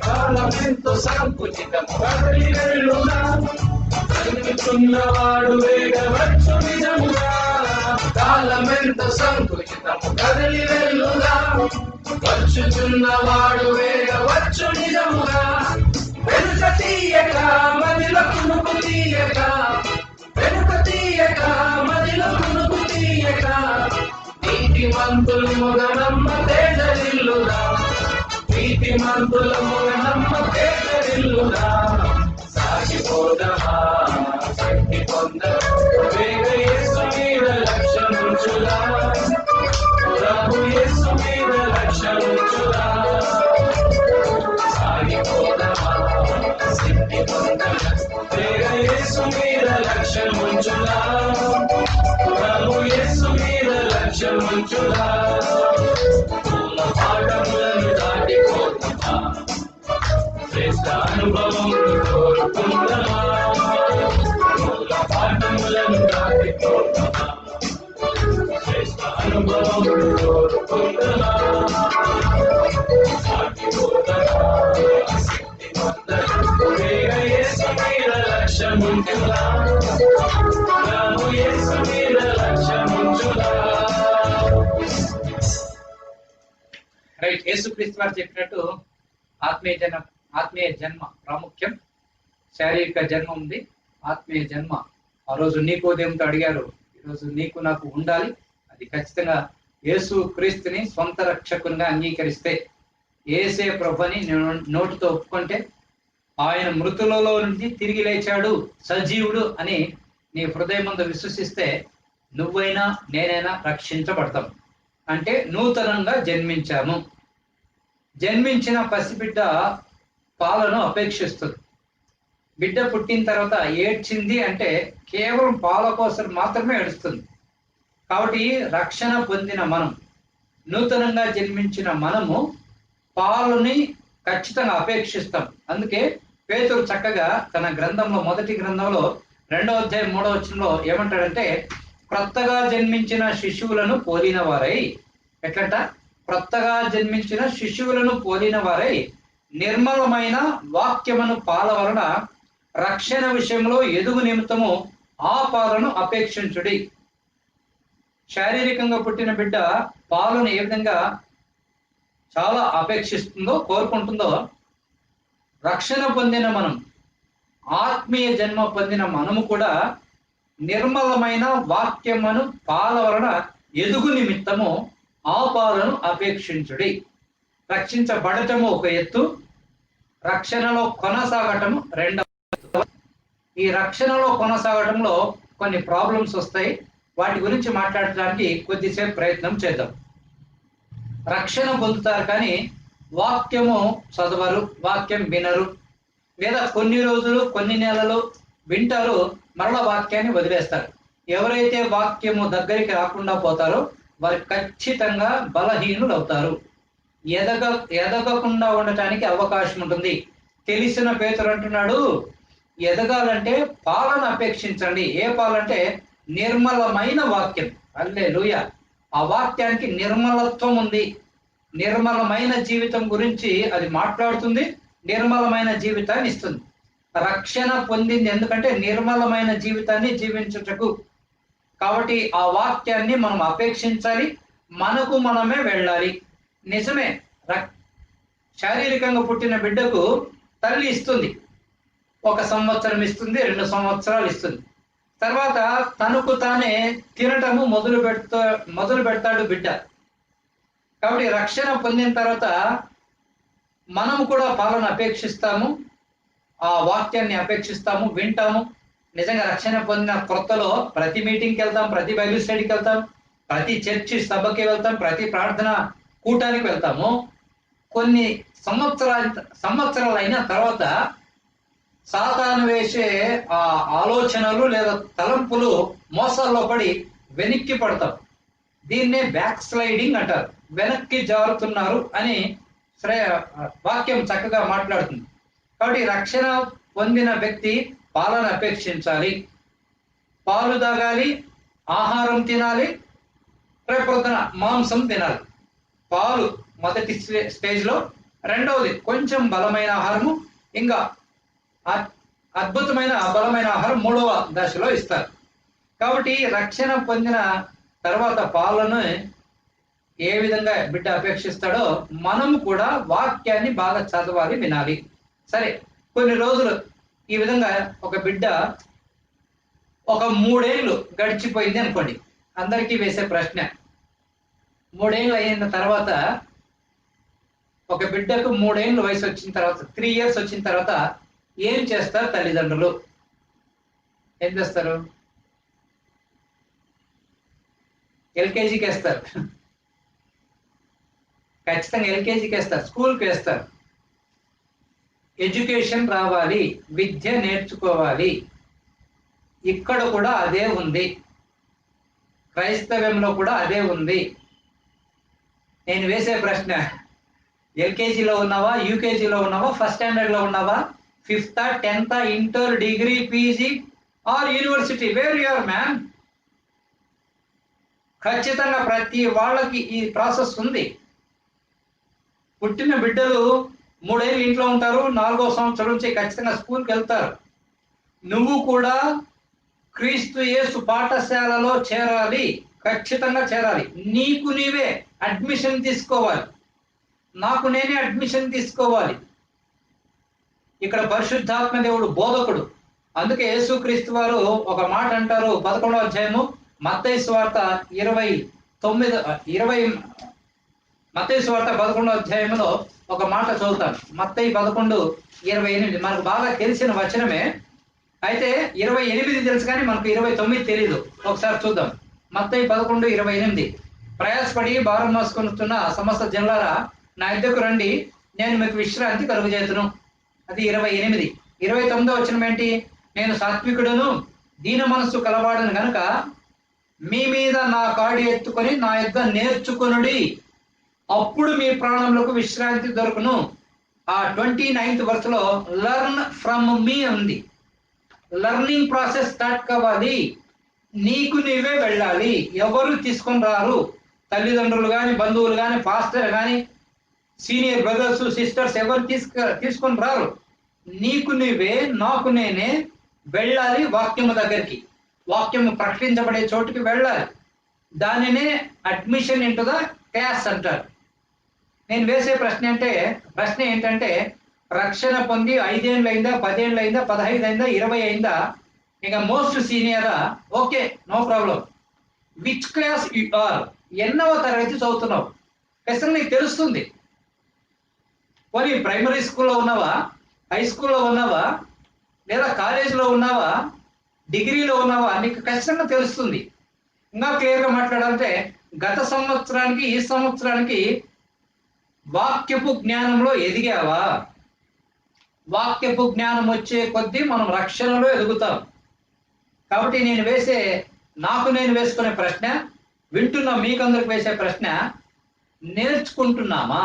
Speaker 2: కాలమెంతో సంకుచితము కదలి వెళ్ళుదా కలుగుతున్నవాడు వేగవచ్చు నిజముగా కాలమెంతో సంకుచితము కదలి వెళ్ళుదా వచ్చుచున్నవాడు వేగవచ్చు నిజముగా వెనుక తీయక మదిలో కునుకు తీయక వెనుక తీయక మదిలో కునుకు తీయక నీతిమంతులు ముగనమ్మ తేజరిల్లుదా నీతిమంతుల ముగనమ్మ తేజరిల్లుదా సాగిపోదమా శక్తి పొందగా యేసు మీద లక్ష్యముంచుదా ప్రభు యేసు మీద లక్ష్యముంచుదా సాగిపోదమా శక్తి పొందగా యేసు మీద లక్ష్యముంచుదా ప్రభు యేసు మీద లక్ష్యముంచుదా పూల పాఠములను దాటిపోతున్నా శ్రేష్ట అనుభవం కోరుకుందమా పూల పాఠములను దాటిపోతున్నా శ్రేష్ట అనుభవం కోరుకుందమా సాగిపోదమా శక్తి పొందగా యేసు మీద లక్ష్యముంచుదా ప్రభు యేసు మీద లక్ష్యముంచుదా
Speaker 1: రైట్. యేసుక్రీస్తు వారు చెప్పినట్టు ఆత్మీయ జన్మ ప్రాముఖ్యం. శారీరక జన్మ ఉంది, ఆత్మీయ జన్మ. ఆ రోజు నీకోదేంతో అడిగారు, ఈరోజు నీకు నాకు ఉండాలి. అది ఖచ్చితంగా యేసు క్రీస్తుని సొంత రక్షకునిగా అంగీకరిస్తే, యేసే ప్రభుని నోటితో ఒప్పుకుంటే, ఆయన మృతులలో నుంచి తిరిగి లేచాడు, సజీవుడు అని నీ హృదయమందు విశ్వసిస్తే నువ్వైనా నేనైనా రక్షించబడతాం. అంటే నూతనంగా జన్మించాము. జన్మించిన పసిబిడ్డ పాలను అపేక్షిస్తుంది. బిడ్డ పుట్టిన తర్వాత ఏడ్చింది అంటే కేవలం పాల కోసం మాత్రమే ఏడుస్తుంది. కాబట్టి రక్షణ పొందిన మనం, నూతనంగా జన్మించిన మనము పాలుని ఖచ్చితంగా అపేక్షిస్తాం. అందుకే పేతురు చక్కగా తన గ్రంథంలో, మొదటి గ్రంథంలో 2వ అధ్యాయం 3వ వచనంలో ఏమంటాడంటే, క్రొత్తగా జన్మించిన శిశువులను పోలిన వారై, ఎట్లంట, క్రొత్తగా జన్మించిన శిశువులను పోలిన వారై నిర్మలమైన వాక్యమును పాల వలన రక్షణ విషయంలో ఎదుగు నిమిత్తము ఆ పాలను అపేక్షించుడి. శారీరకంగా పుట్టిన బిడ్డ పాలను ఏ విధంగా చాలా అపేక్షిస్తుందో, కోరుకుంటుందో, రక్షణ పొందిన మనం, ఆత్మీయ జన్మ పొందిన మనము కూడా నిర్మలమైన వాక్యమును పాల వలన ఎదుగు నిమిత్తము ఆ పాలను అపేక్షించుడి. రక్షించబడటము ఒక ఎత్తు, రక్షణలో కొనసాగటము రెండవ ఎత్తు. ఈ రక్షణలో కొనసాగటంలో కొన్ని ప్రాబ్లమ్స్ వస్తాయి. వాటి గురించి మాట్లాడటానికి కొద్దిసేపు ప్రయత్నం చేద్దాం. రక్షణ పొందుతారు కానీ వాక్యము చదవరు, వాక్యం వినరు, లేదా కొన్ని రోజులు కొన్ని నెలలు వింటారు, మరల వాక్యాన్ని వదిలేస్తారు. ఎవరైతే వాక్యము దగ్గరికి రాకుండా పోతారో వారు ఖచ్చితంగా బలహీనులు అవుతారు. ఎదగకుండా ఉండటానికి అవకాశం ఉంటుంది. తెలిసిన పేతురు అంటున్నాడు, ఎదగాలంటే పాలను అపేక్షించండి. ఏ పాలంటే నిర్మలమైన వాక్యం. హల్లెలూయా. ఆ వాక్యానికి నిర్మలత్వం ఉంది. నిర్మలమైన జీవితం గురించి అది మాట్లాడుతుంది, నిర్మలమైన జీవితాన్ని ఇస్తుంది. రక్షణ పొందింది ఎందుకంటే నిర్మలమైన జీవితాన్ని జీవించుటకు. కాబట్టి ఆ వాక్యాన్ని మనం అపేక్షించాలి, మనకు మనమే వెళ్ళాలి. నిజమే, శారీరకంగా పుట్టిన బిడ్డకు తల్లి ఇస్తుంది, 1 సంవత్సరం ఇస్తుంది, 2 సంవత్సరాలు ఇస్తుంది. తర్వాత తనకు తానే తినటము మొదలు పెడతాడు బిడ్డ. కాబట్టి రక్షణ పొందిన తర్వాత మనము కూడా పాలన అపేక్షిస్తాము, ఆ వాక్యాన్ని అపేక్షిస్తాము, వింటాము. నిజంగా రక్షణ పొందిన కొత్తలో ప్రతి మీటింగ్కి వెళ్తాం, ప్రతి బైబిల్ స్టడీకి వెళ్తాం, ప్రతి చర్చి సభకి వెళ్తాం, ప్రతి ప్రార్థన కూటానికి వెళ్తాము. కొన్ని సంవత్సరాలు అయిన తర్వాత సాతాను వేసే ఆ ఆలోచనలు లేదా తలంపులు మోసాల్లో పడి వెనక్కి పడతాం. దీన్నే బ్యాక్ స్లైడింగ్ అంటారు, వెనక్కి జారుతున్నారు అని వాక్యం చక్కగా మాట్లాడుతుంది. కాబట్టి రక్షణ పొందిన వ్యక్తి పాలన అపేక్షించాలి, పాలు తాగాలి, ఆహారం తినాలి, రేపొద్దున మాంసం తినాలి. పాలు మొదటి స్టేజ్లో, రెండవది కొంచెం బలమైన ఆహారము, ఇంకా అద్భుతమైన బలమైన ఆహారం 3వ దశలో ఇస్తారు. కాబట్టి రక్షణ పొందిన తర్వాత పాలను ఏ విధంగా బిడ్డ అపేక్షిస్తాడో మనము కూడా వాక్యాన్ని బాగా చదవాలి, వినాలి. సరే, కొన్ని రోజులు ఈ విధంగా ఒక బిడ్డ ఒక 3 ఏళ్ళు గడిచిపోయింది అనుకోండి. అందరికీ వేసే ప్రశ్న, 3 ఏళ్ళు అయిన తర్వాత ఒక బిడ్డకు 3 ఏళ్ళు వయసు వచ్చిన తర్వాత, 3 ఇయర్స్ వచ్చిన తర్వాత ఏం చేస్తారు తల్లిదండ్రులు? ఏం చేస్తారు? ఎల్కేజీకి వేస్తారు, ఖచ్చితంగా ఎల్కేజీకి వేస్తారు, స్కూల్కి వేస్తారు. ఎడ్యుకేషన్ రావాలి, విద్య నేర్చుకోవాలి. ఇక్కడ కూడా అదే ఉంది, క్రైస్తవ్యంలో కూడా అదే ఉంది. నేను వేసే ప్రశ్న, ఎల్కేజీలో ఉన్నావా, యూకేజీలో ఉన్నావా, ఫస్ట్ స్టాండర్డ్లో ఉన్నావా, 5th, 10th, inter, degree, PG or university, where you are man? ఖచ్చితంగా ప్రతి వాళ్ళకి ఈ ప్రాసెస్ ఉంది. పుట్టిన బిడ్డలు 3 ఏళ్ళు ఇంట్లో ఉంటారు, 4వ సంవత్సరం నుంచి ఖచ్చితంగా స్కూల్కి వెళ్తారు. నువ్వు కూడా క్రీస్తు యేసు పాఠశాలలో చేరాలి, ఖచ్చితంగా చేరాలి. నీకు నీవే అడ్మిషన్ తీసుకోవాలి, నాకు నేనే అడ్మిషన్ తీసుకోవాలి. ఇక్కడ పరిశుద్ధాత్మ దేవుడు బోధకుడు. అందుకే యేసుక్రీస్తు వారు ఒక మాట అంటారు, 11వ అధ్యాయము మత్తయి సువార్త 11వ అధ్యాయంలో ఒక మాట చదువుతాను. మత్తయి 11:28 మనకు బాగా తెలిసిన వచనమే. అయితే 28 తెలుసు కానీ మనకు 29 తెలియదు. ఒకసారి చూద్దాం. మత్తయి 11:28, ప్రయాసపడి భారం మోసుకొనుతున్న సమస్త జనులారా నా యొద్దకు రండి, నేను మీకు విశ్రాంతి కలుగజేతును. అది 28. 29వ వచనం ఏంటి? నేను సాత్వికుడును దీన మనస్సు కలవాడను గనుక మీ మీద నా కాడి ఎత్తుకొని నా యొద్ద నేర్చుకొనుడి, అప్పుడు మీ ప్రాణములకు విశ్రాంతి దొరుకును. ఆ 29th verse లర్న్ ఫ్రమ్ మీ ఉంది. లర్నింగ్ ప్రాసెస్ స్టార్ట్ కావాలి, నీకు నీవే వెళ్ళాలి, ఎవరు తీసుకొని రారు. తల్లిదండ్రులు కానీ, బంధువులు కానీ, పాస్టర్ కానీ, సీనియర్ బ్రదర్స్ సిస్టర్స్ ఎవరు తీసుకొని రారు. నీకు నీవే, నాకు నేనే వెళ్ళాలి వాక్యము దగ్గరికి, వాక్యము ప్రకటించబడే చోటుకి వెళ్ళాలి. దానినే అడ్మిషన్ ఇంటు ద క్లాస్ అంటారు. నేను వేసే ప్రశ్న ఏంటంటే రక్షణ పొంది 5 ఏళ్ళు అయిందా, 10 ఏళ్ళు అయిందా, 15 అయిందా, 20 అయిందా, ఇక మోస్ట్ సీనియరా, okay, no problem. Which class you are? ఎన్నవ తరగతి చదువుతున్నావు? ఖచ్చితంగా నీకు తెలుస్తుంది. పోనీ ప్రైమరీ స్కూల్లో ఉన్నావా, హై స్కూల్లో ఉన్నావా, లేదా కాలేజీలో ఉన్నావా, డిగ్రీలో ఉన్నావా, నీకు ఖచ్చితంగా తెలుస్తుంది. ఇంకా క్లియర్గా మాట్లాడాలంటే గత సంవత్సరానికి ఈ సంవత్సరానికి వాక్యపు జ్ఞానంలో ఎదిగావా? వాక్యపు జ్ఞానం వచ్చే కొద్దీ మనం రక్షణలో ఎదుగుతాం. కాబట్టి నాకు నేను వేసుకునే ప్రశ్న, వింటున్న మీకందరికి వేసే ప్రశ్న, నేర్చుకుంటున్నామా?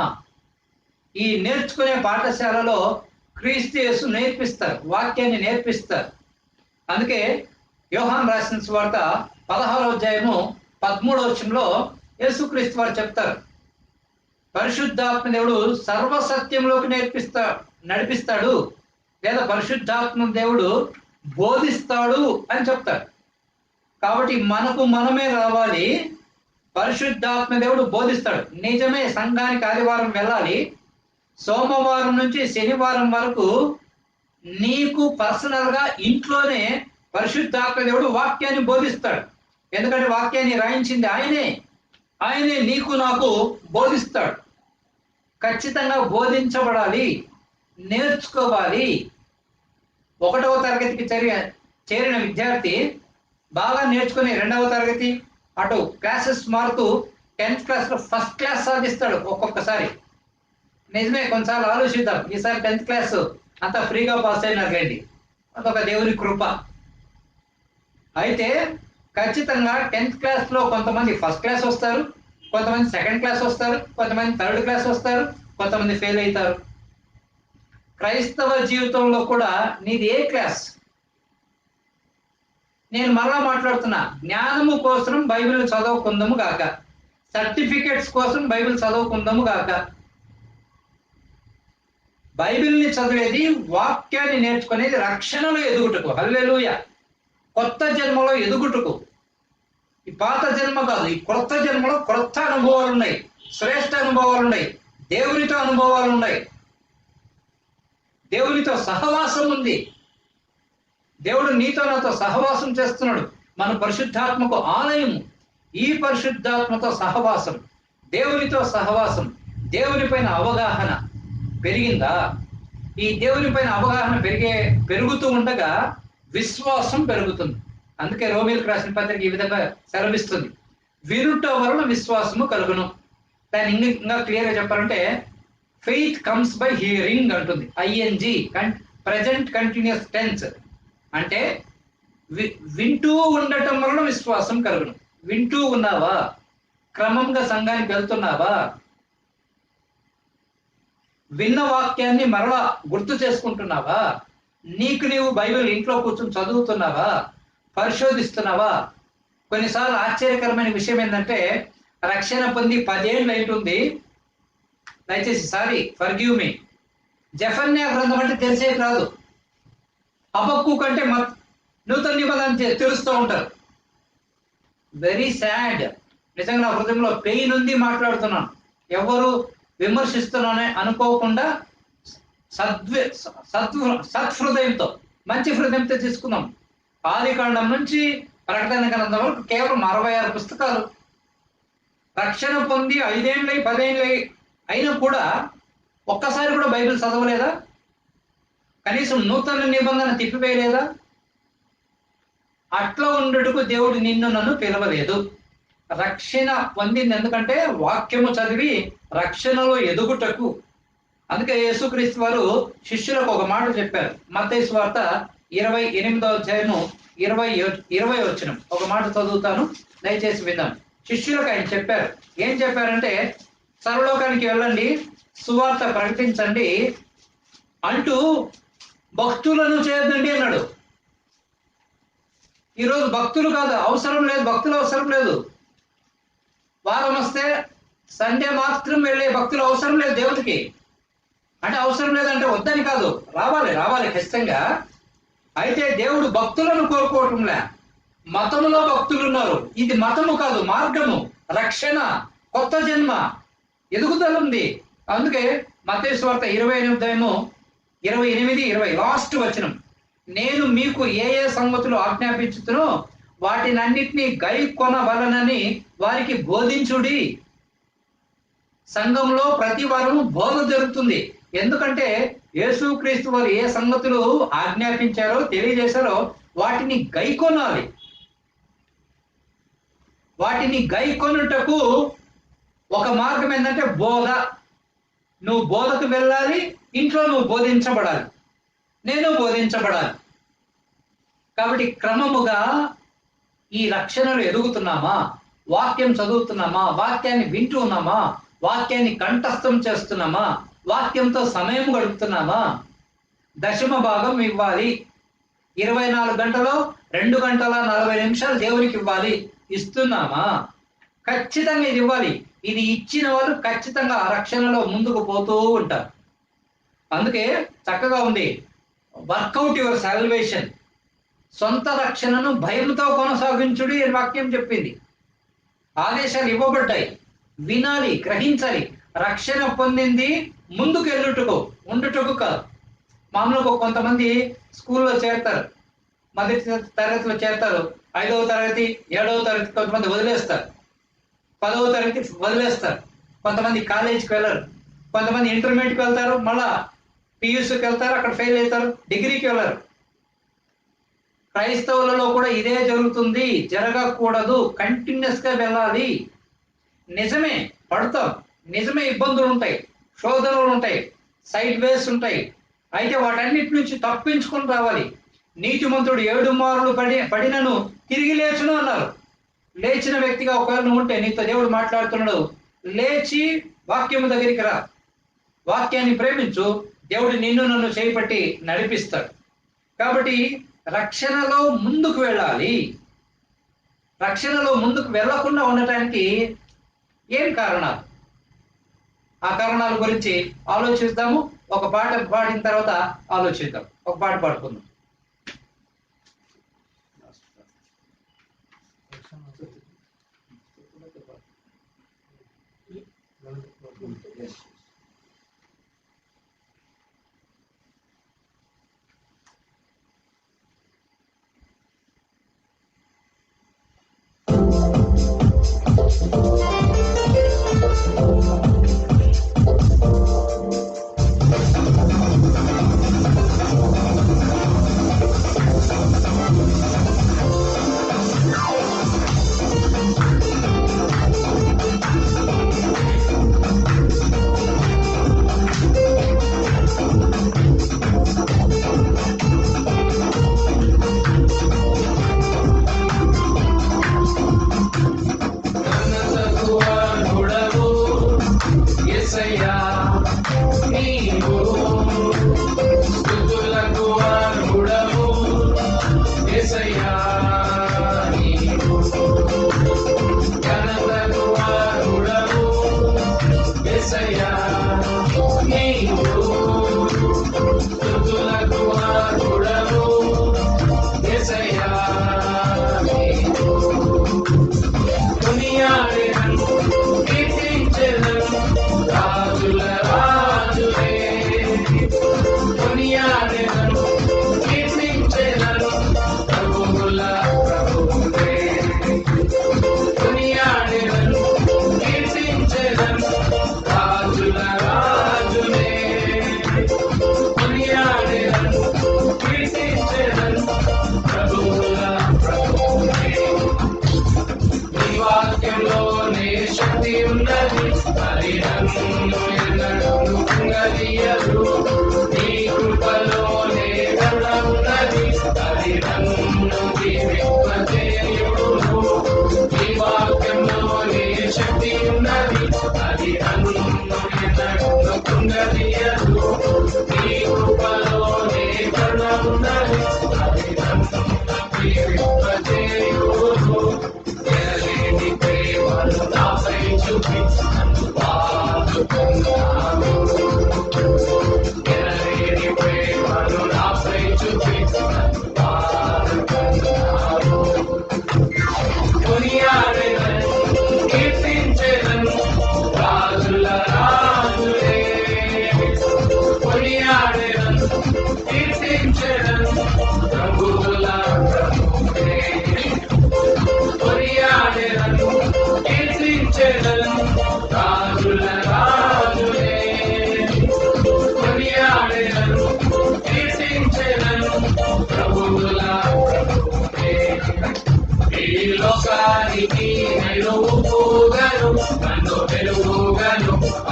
Speaker 1: ఈ నేర్చుకునే పాఠశాలలో క్రీస్తు యేసు నేర్పిస్తారు, వాక్యాన్ని నేర్పిస్తారు. అందుకే యోహాన్ రాసిన సువార్త 16వ అధ్యాయము 13వ వచనంలో యేసుక్రీస్తు వారు చెప్తారు, పరిశుద్ధాత్మ దేవుడు సర్వసత్యంలోకి నడిపిస్తాడు, లేదా పరిశుద్ధాత్మ దేవుడు బోధిస్తాడు అని చెప్తారు. కాబట్టి మనకు మనమే రావాలి. పరిశుద్ధాత్మ దేవుడు బోధిస్తాడు. నిజమే, సంఘానికి ఆదివారం వెళ్ళాలి. సోమవారం నుంచి శనివారం వరకు నీకు పర్సనల్ గా ఇంట్లోనే పరిశుద్ధాత్మ దేవుడు వాక్యాన్ని బోధిస్తాడు. ఎందుకంటే వాక్యాన్ని రాయించింది ఆయనే నీకు నాకు బోధిస్తాడు. ఖచ్చితంగా బోధించబడాలి, నేర్చుకోవాలి. 1వ తరగతికి చేరిన విద్యార్థి బాగా నేర్చుకుని 2వ తరగతి అటు క్లాసెస్ మారుతూ 10th క్లాస్ లో ఫస్ట్ క్లాస్ సాధిస్తాడు ఒక్కొక్కసారి. నిజమే, కొన్నిసార్లు ఆలోచిద్దాం, ఈసారి 10th క్లాస్ అంతా ఫ్రీగా పాస్ అయినారులేండి, అదొక దేవుని కృప. అయితే ఖచ్చితంగా 10th క్లాస్ లో కొంతమంది ఫస్ట్ క్లాస్ వస్తారు, కొంతమంది సెకండ్ క్లాస్ వస్తారు, కొంతమంది థర్డ్ క్లాస్ వస్తారు, కొంతమంది ఫెయిల్ అవుతారు. క్రైస్తవ జీవితంలో కూడా నీది ఏ క్లాస్? నేను మరలా మాట్లాడుతున్నా, జ్ఞానము కోసం బైబిల్ చదువుకుందాము గాక, సర్టిఫికెట్స్ కోసం బైబిల్ చదువుకుందాము గాక. బైబిల్ని చదివేది, వాక్యాన్ని నేర్చుకునేది రక్షణలో ఎదుగుటకు. హల్లెలూయా. కొత్త జన్మలో ఎదుగుటకు. ఈ పాత జన్మ కాదు, ఈ కొత్త జన్మలో కొత్త అనుభవాలు ఉన్నాయి, శ్రేష్ఠ అనుభవాలు ఉన్నాయి, దేవునితో అనుభవాలు ఉన్నాయి, దేవునితో సహవాసం ఉంది. దేవుడు నీతో నాతో సహవాసం చేస్తున్నాడు. మన పరిశుద్ధాత్మకు ఆలయము. ఈ పరిశుద్ధాత్మతో సహవాసం, దేవునితో సహవాసం, దేవుని పైన అవగాహన పెరిగిందా? ఈ దేవుని పైన అవగాహన పెరుగుతూ ఉండగా విశ్వాసం పెరుగుతుంది. అందుకే రోమీయులకు రాసిన పత్రిక ఈ విధంగా సెలవిస్తుంది, వినుట వలన విశ్వాసము కలుగును. దాన్ని ఇంకా క్లియర్ గా చెప్పాలంటే ఫెయిత్ కమ్స్ బై హియరింగ్ అంటుంది. ING, present continuous tense. అంటే వింటూ ఉండటం వలన విశ్వాసం కలుగును. వింటూ ఉన్నావా? క్రమంగా సంఘానికి వెళ్తున్నావా? విన్న వాక్యాన్ని మరలా గుర్తు చేసుకుంటున్నావా? నీకు నీవు బైబిల్ ఇంట్లో కూర్చొని చదువుతున్నావా? పరిశోధిస్తున్నావా? కొన్నిసార్లు ఆశ్చర్యకరమైన విషయం ఏంటంటే, రక్షణ పొంది 10 ఏళ్ళు అవుతుంది, దయచేసి ఫర్గివ్ మీ, జెఫన్యా గ్రంథం అంటే తెలిసే కాదు, హబక్కు కంటే నూతన నిబంధన తెలుస్తూ ఉంటారు. Very sad. నిజంగా నా హృదయంలో పెయిన్ ఉంది, మాట్లాడుతున్నాను. ఎవరు విమర్శిస్తున్నానే అనుకోకుండా సత్హృదయంతో, మంచి హృదయంతో తీసుకుందాం. ఆదికాండం నుంచి ప్రకటన గ్రంథం వరకు కేవలం 66 పుస్తకాలు. రక్షణ పొంది 5 ఏళ్ళు 10 ఏళ్ళు అయినా కూడా ఒక్కసారి కూడా బైబిల్ చదవలేదా? కనీసం నూతన నిబంధన తిప్పివేయలేదా? అట్లా ఉండటకు దేవుడు నిన్ను నన్ను పిలవలేదు. రక్షణ పొందింది ఎందుకంటే వాక్యము చదివి రక్షణలో ఎదుగుటకు. అందుకే యేసుక్రీస్తు వారు శిష్యులకు ఒక మాట చెప్పారు. మత్తయి సువార్త 28వ అధ్యాయము 20 వచనం ఒక మాట చదువుతాను, దయచేసి విందాం. శిష్యులకు ఆయన చెప్పారు. ఏం చెప్పారంటే, సర్వలోకానికి వెళ్ళండి, సువార్త ప్రకటించండి అంటూ భక్తులను చేయొద్దండి అన్నాడు. ఈరోజు భక్తులు కాదు, అవసరం లేదు, భక్తులు అవసరం లేదు. వారం వస్తే సండే మాత్రం వెళ్ళే భక్తులు అవసరం లేదు దేవుడికి. అంటే అవసరం లేదంటే వద్దని కాదు, రావాలి ఖచ్చితంగా. అయితే దేవుడు భక్తులను కోరుకోవటంలే, మతములో భక్తులు ఉన్నారు. ఇది మతము కాదు, మార్గము, రక్షణ, కొత్త జన్మ, ఎదుగుదల ఉంది. అందుకే మత్తయి సువార్త 28:20 లాస్ట్ వచనం, నేను మీకు ఏ సంగతులు ఆజ్ఞాపించుతునో వాటినన్నిటినీ గైకొనవలనని వారికి బోధించుడి. సంఘంలో ప్రతి వారము బోధ జరుగుతుంది. ఎందుకంటే యేసుక్రీస్తు వారు ఏ సంగతులు ఆజ్ఞాపించారో, తెలియజేశారో వాటిని గైకొనాలి. వాటిని గైకొనుటకు ఒక మార్గం ఏంటంటే బోధ. నువ్వు బోధకు వెళ్ళాలి, ఇంట్లో నువ్వు బోధించబడాలి, నేను బోధించబడాలి. కాబట్టి క్రమముగా ఈ రక్షణలు ఎదుగుతున్నామా? వాక్యం చదువుతున్నామా? వాక్యాన్ని వింటూ ఉన్నామా? వాక్యాన్ని కంఠస్థం చేస్తున్నామా? వాక్యంతో సమయం గడుపుతున్నామా? దశమ భాగం ఇవ్వాలి. 24 గంటలో 2 గంటల 40 నిమిషాలు దేవునికి ఇవ్వాలి. ఇస్తున్నామా? ఖచ్చితంగా ఇది ఇవ్వాలి. ఇది ఇచ్చిన వాళ్ళు ఖచ్చితంగా ఆ రక్షణలో ముందుకు పోతూ ఉంటారు. అందుకే చక్కగా ఉంది, వర్కౌట్ యువర్ సాల్వేషన్. సొంత రక్షణను భయంతో కొనసాగించుడి అని వాక్యం చెప్పింది. ఆదేశాలు ఇవ్వబడ్డాయి, వినాలి, గ్రహించాలి. రక్షణ పొందింది ముందుకు వెళ్ళుటకు, ఉండుటకు కాదు. మామూలుగా కొంతమంది స్కూల్లో చేరతారు, మొదటి తరగతిలో చేరతారు, 5వ తరగతి 7వ తరగతి కొంతమంది వదిలేస్తారు, 10వ తరగతి వదిలేస్తారు, కొంతమంది కాలేజీకి వెళ్ళరు, కొంతమంది ఇంటర్మీడియట్కి వెళ్తారు, మళ్ళా పియూసీకి వెళ్తారు, అక్కడ ఫెయిల్ అవుతారు, డిగ్రీకి వెళ్ళరు. క్రైస్తవులలో కూడా ఇదే జరుగుతుంది. జరగకూడదు, కంటిన్యూస్ గా వెళ్ళాలి. నిజమే పడతాం, నిజమే ఇబ్బందులు ఉంటాయి, శోధనలు ఉంటాయి, సైడ్ వేస్ ఉంటాయి. అయితే వాటన్నిటి నుంచి తప్పించుకొని రావాలి. నీతిమంతుడు 7 మారులు పడినను తిరిగి లేచును అన్నారు. లేచిన వ్యక్తిగా ఒకవేళ నువ్వు ఉంటే, నీతో దేవుడు మాట్లాడుతున్నాడు, లేచి వాక్యము దగ్గరికి రా, వాక్యాన్ని ప్రేమించు, దేవుడు నిన్ను నన్ను చేపట్టి నడిపిస్తాడు. కాబట్టి రక్షణలో ముందుకు వెళ్ళాలి. రక్షణలో ముందుకు వెళ్ళకుండా ఉండటానికి ఏం కారణాలు? ఆ కారణాల గురించి ఆలోచిద్దాము. ఒక పాట పాడిన తర్వాత ఆలోచిద్దాం. ఒక పాట పాడుకుందాం.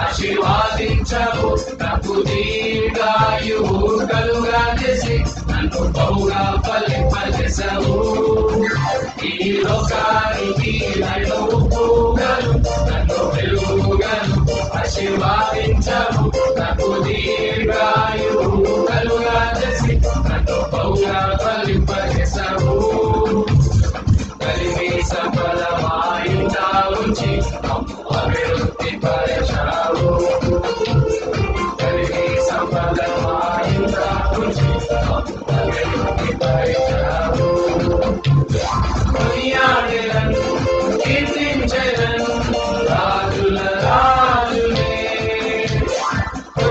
Speaker 2: ఆశీర్వాదించవు నాకు దీర్ఘాయువు కలుగా చేసి నన్ను బహుగా ఫలింపజేసావు. ఈ లోకానికి నడుపుగను నన్ను వెలుగుగను ఆశీర్వాదించవు నాకు దీర్ఘాయువు కలుగా చేసి నన్ను బహుగా ఫలింపజేసావు. కలిమి సఫలమాయుండా ఉంచి అభివృద్ధి పరిచావు. కలిమి సఫలమాయుండా ఉంచి అభివృద్ధి పరిచావు.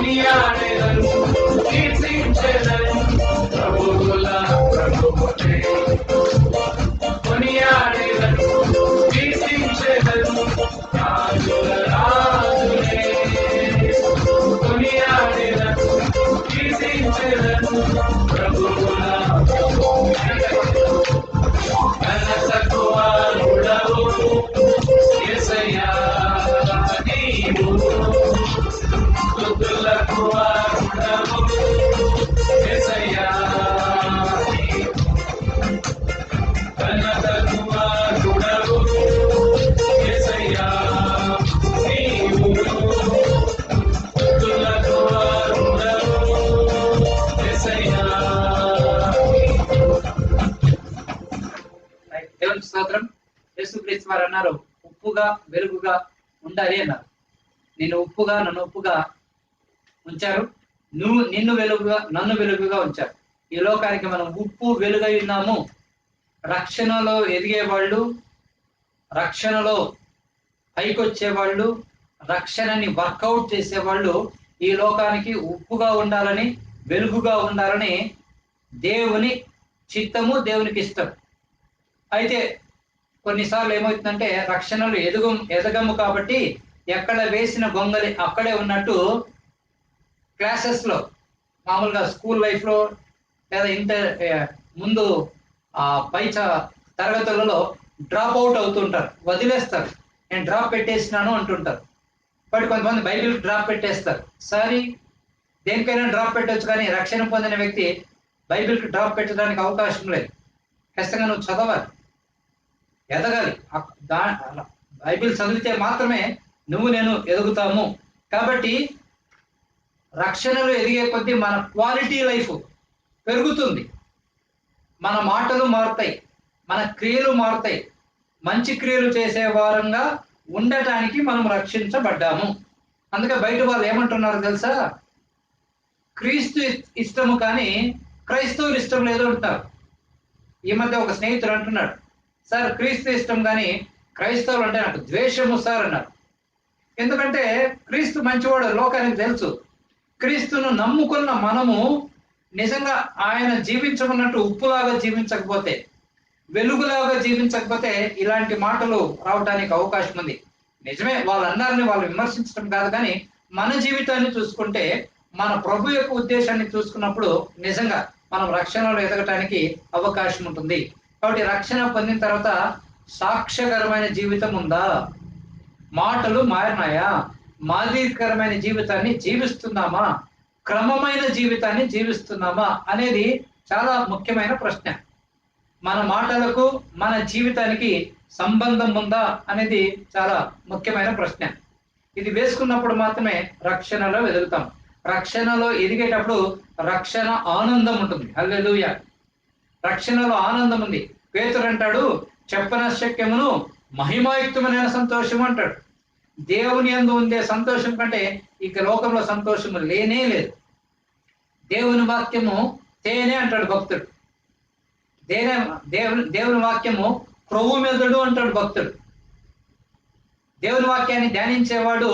Speaker 2: కొనియాడెదను కీర్తించెదను ప్రభువుల ప్రభువునే కొనియాడెదను కీర్తించెదను రాజుల రాజునే కొనియాడెదను కీర్తించెదను ప్రభువుల ఘనతకు అర్హుడవు యేసయ్యా నీవు స్తుతులకు అర్హుడవు యేసయ్యా నీవు ఘనతకు అర్హుడవు యేసయ్యా నీవు స్తుతులకు అర్హుడవు యేసయ్యా
Speaker 1: దేవునికి స్తోత్రం. యేసుక్రీస్తు వారు అన్నారు, ఉప్పుగా వెలుగుగా ఉండాలి అన్నారు. నేను ఉప్పుగా నన్ను ఉప్పుగా ఉంచారు, నిన్ను వెలుగుగా నన్ను వెలుగుగా ఉంచారు. ఈ లోకానికి మనం ఉప్పు వెలుగై ఉన్నాము. రక్షణలో ఎదిగేవాళ్ళు, రక్షణలో పైకొచ్చేవాళ్ళు, రక్షణని వర్కౌట్ చేసేవాళ్ళు ఈ లోకానికి ఉప్పుగా ఉండాలని, వెలుగుగా ఉండాలని దేవుని చిత్తము, దేవునికి ఇష్టం. అయితే కొన్నిసార్లు ఏమవుతుందంటే రక్షణలు ఎదగము కాబట్టి ఎక్కడ వేసిన గొంగలి అక్కడే ఉన్నట్టు క్లాసెస్లో, మామూలుగా స్కూల్ లైఫ్లో లేదా ముందు పై తరగతులలో డ్రాప్ అవుట్ అవుతుంటారు, వదిలేస్తారు. నేను డ్రాప్ పెట్టేసినాను అంటుంటారు. బట్ కొంతమంది బైబిల్ డ్రాప్ పెట్టేస్తారు. సారీ, దేనికైనా డ్రాప్ పెట్టవచ్చు, కానీ రక్షణ పొందిన వ్యక్తి బైబిల్కి డ్రాప్ పెట్టడానికి అవకాశం లేదు. ఖచ్చితంగా నువ్వు చదవాలి, ఎదగాలి. బైబిల్ చదివితే మాత్రమే నువ్వు నేను ఎదుగుతాము. కాబట్టి రక్షణలు ఎదిగే కొద్దీ మన క్వాలిటీ లైఫ్ పెరుగుతుంది, మన మాటలు మారుతాయి, మన క్రియలు మారుతాయి. మంచి క్రియలు చేసే వారంగా ఉండటానికి మనం రక్షించబడ్డాము. అందుకే బయట వాళ్ళు ఏమంటున్నారు తెలుసా, క్రీస్తు ఇష్టము కానీ క్రైస్తవులు ఇష్టం లేదు అంటారు. ఈ మధ్య ఒక స్నేహితుడు అంటున్నాడు, సార్ క్రీస్తు ఇష్టం కానీ క్రైస్తవులు అంటే నాకు ద్వేషము సార్ అన్నారు. ఎందుకంటే క్రీస్తు మంచివాడు లోకానికి తెలుసు. క్రీస్తును నమ్ముకున్న మనము నిజంగా ఆయన జీవించమన్నట్టు ఉప్పులాగా జీవించకపోతే, వెలుగులాగా జీవించకపోతే ఇలాంటి మాటలు రావడానికి అవకాశం ఉంది. నిజమే, వాళ్ళు అన్నారని వాళ్ళు విమర్శించడం కాదు, కానీ మన జీవితాన్ని చూసుకుంటే, మన ప్రభు యొక్క ఉద్దేశాన్ని చూసుకున్నప్పుడు నిజంగా మనం రక్షణలో ఎదగటానికి అవకాశం ఉంటుంది. కాబట్టి రక్షణ పొందిన తర్వాత సాక్ష్యకరమైన జీవితం ఉందా, మాటలు మారినాయా, మాదిరికరమైన జీవితాన్ని జీవిస్తున్నామా, క్రమమైన జీవితాన్ని జీవిస్తున్నామా అనేది చాలా ముఖ్యమైన ప్రశ్న. మన మాటలకు మన జీవితానికి సంబంధం ఉందా అనేది చాలా ముఖ్యమైన ప్రశ్న. ఇది వేసుకున్నప్పుడు మాత్రమే రక్షణలో ఎదుగుతాం. రక్షణలో ఎదిగేటప్పుడు రక్షణ ఆనందం ఉంటుంది. హల్లెలూయా. రక్షణలో ఆనందం ఉంది. పేతురు అంటాడు, చెప్పనశక్యమును మహిమాయుక్తమైన సంతోషం అంటాడు. దేవుని యందు ఉండే సంతోషం కంటే ఇక లోకంలో సంతోషము లేనే లేదు. దేవుని వాక్యము తేనే అంటాడు భక్తుడు. దేవుని వాక్యము క్రొవ్వు మెదడు అంటాడు భక్తుడు. దేవుని వాక్యాన్ని ధ్యానించేవాడు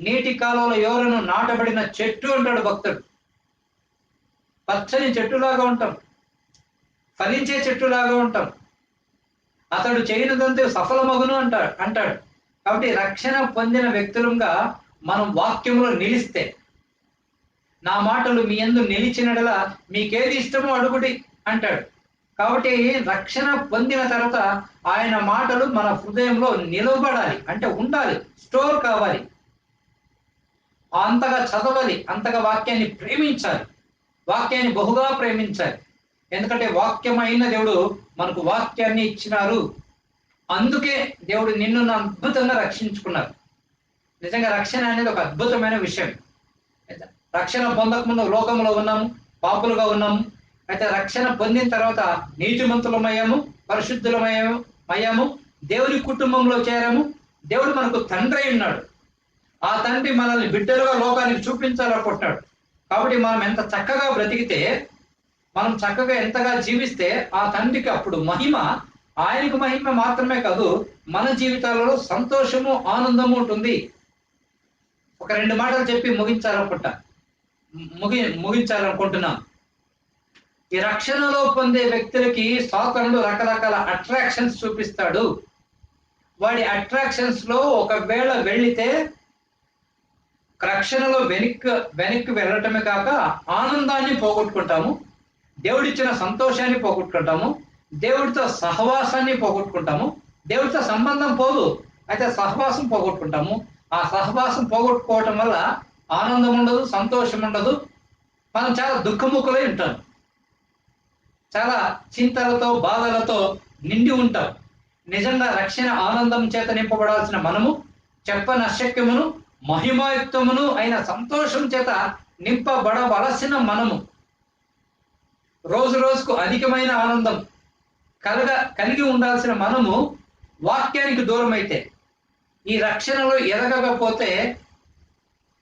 Speaker 1: నీటి కాలంలో ఎవరను నాటబడిన చెట్టు అంటాడు భక్తుడు. పచ్చని చెట్టులాగా ఉంటాం, ఫలించే చెట్టులాగా ఉంటాం. అతడు చేయనిదంతా సఫలమగును అంటాడు. కాబట్టి రక్షణ పొందిన వ్యక్తులుగా మనం వాక్యంలో నిలిస్తే, నా మాటలు మీ యందు నిలిచినడలా మీకేది ఇష్టమో అడుగుడి అంటాడు. కాబట్టి రక్షణ పొందిన తర్వాత ఆయన మాటలు మన హృదయంలో నిలబడాలి, అంటే ఉండాలి, స్టోర్ కావాలి. అంతగా చదవాలి, అంతగా వాక్యాన్ని ప్రేమించాలి, వాక్యాన్ని బహుగా ప్రేమించాలి. ఎందుకంటే వాక్యమైన దేవుడు మనకు వాక్యాన్ని ఇచ్చినారు. అందుకే దేవుడు నిన్ను అద్భుతంగా రక్షించుకున్నారు. నిజంగా రక్షణ అనేది ఒక అద్భుతమైన విషయం. రక్షణ పొందకముందు లోకంలో ఉన్నాము, పాపులుగా ఉన్నాము. అయితే రక్షణ పొందిన తర్వాత నీతిమంతులమయ్యాము, పరిశుద్ధులమయ్యాము, దేవుని కుటుంబంలో చేరాము. దేవుడు మనకు తండ్రి ఉన్నాడు. ఆ తండ్రి మనల్ని బిడ్డలుగా లోకానికి చూపించాలనుకుంటున్నాడు. కాబట్టి మనం ఎంత చక్కగా బ్రతికితే, మనం చక్కగా ఎంతగా జీవిస్తే ఆ తండ్రికి అప్పుడు మహిమ, ఆయనకు మహిమ మాత్రమే కాదు, మన జీవితాలలో సంతోషము, ఆనందము ఉంటుంది. ఒక 2 మాటలు చెప్పి ముగించాలనుకుంటా. ముగించాలనుకుంటున్నాం. ఈ రక్షణలో పొందే వ్యక్తులకి సాతానుడు రకరకాల అట్రాక్షన్స్ చూపిస్తాడు. వాడి అట్రాక్షన్స్ లో ఒకవేళ వెళితే రక్షణలో వెనక్కి వెళ్ళటమే కాక ఆనందాన్ని పోగొట్టుకుంటాము, దేవుడిచ్చిన సంతోషాన్ని పోగొట్టుకుంటాము, దేవుడితో సహవాసాన్ని పోగొట్టుకుంటాము. దేవుడితో సంబంధం పోదు, అయితే సహవాసం పోగొట్టుకుంటాము. ఆ సహవాసం పోగొట్టుకోవటం వల్ల ఆనందం ఉండదు, సంతోషం ఉండదు. మనం చాలా దుఃఖముఖులై ఉంటాం, చాలా చింతలతో బాధలతో నిండి ఉంటాం. నిజంగా రక్షణ ఆనందం చేత నింపబడాల్సిన మనము చెప్పనశక్యమును మహిమాయుక్తమును అయిన సంతోషం చేత నింపబడవలసిన మనము రోజు రోజుకు అధికమైన ఆనందం కలిగి ఉండాల్సిన మనము వాక్యానికి దూరం అయితే, ఈ రక్షణలో ఎదగకపోతే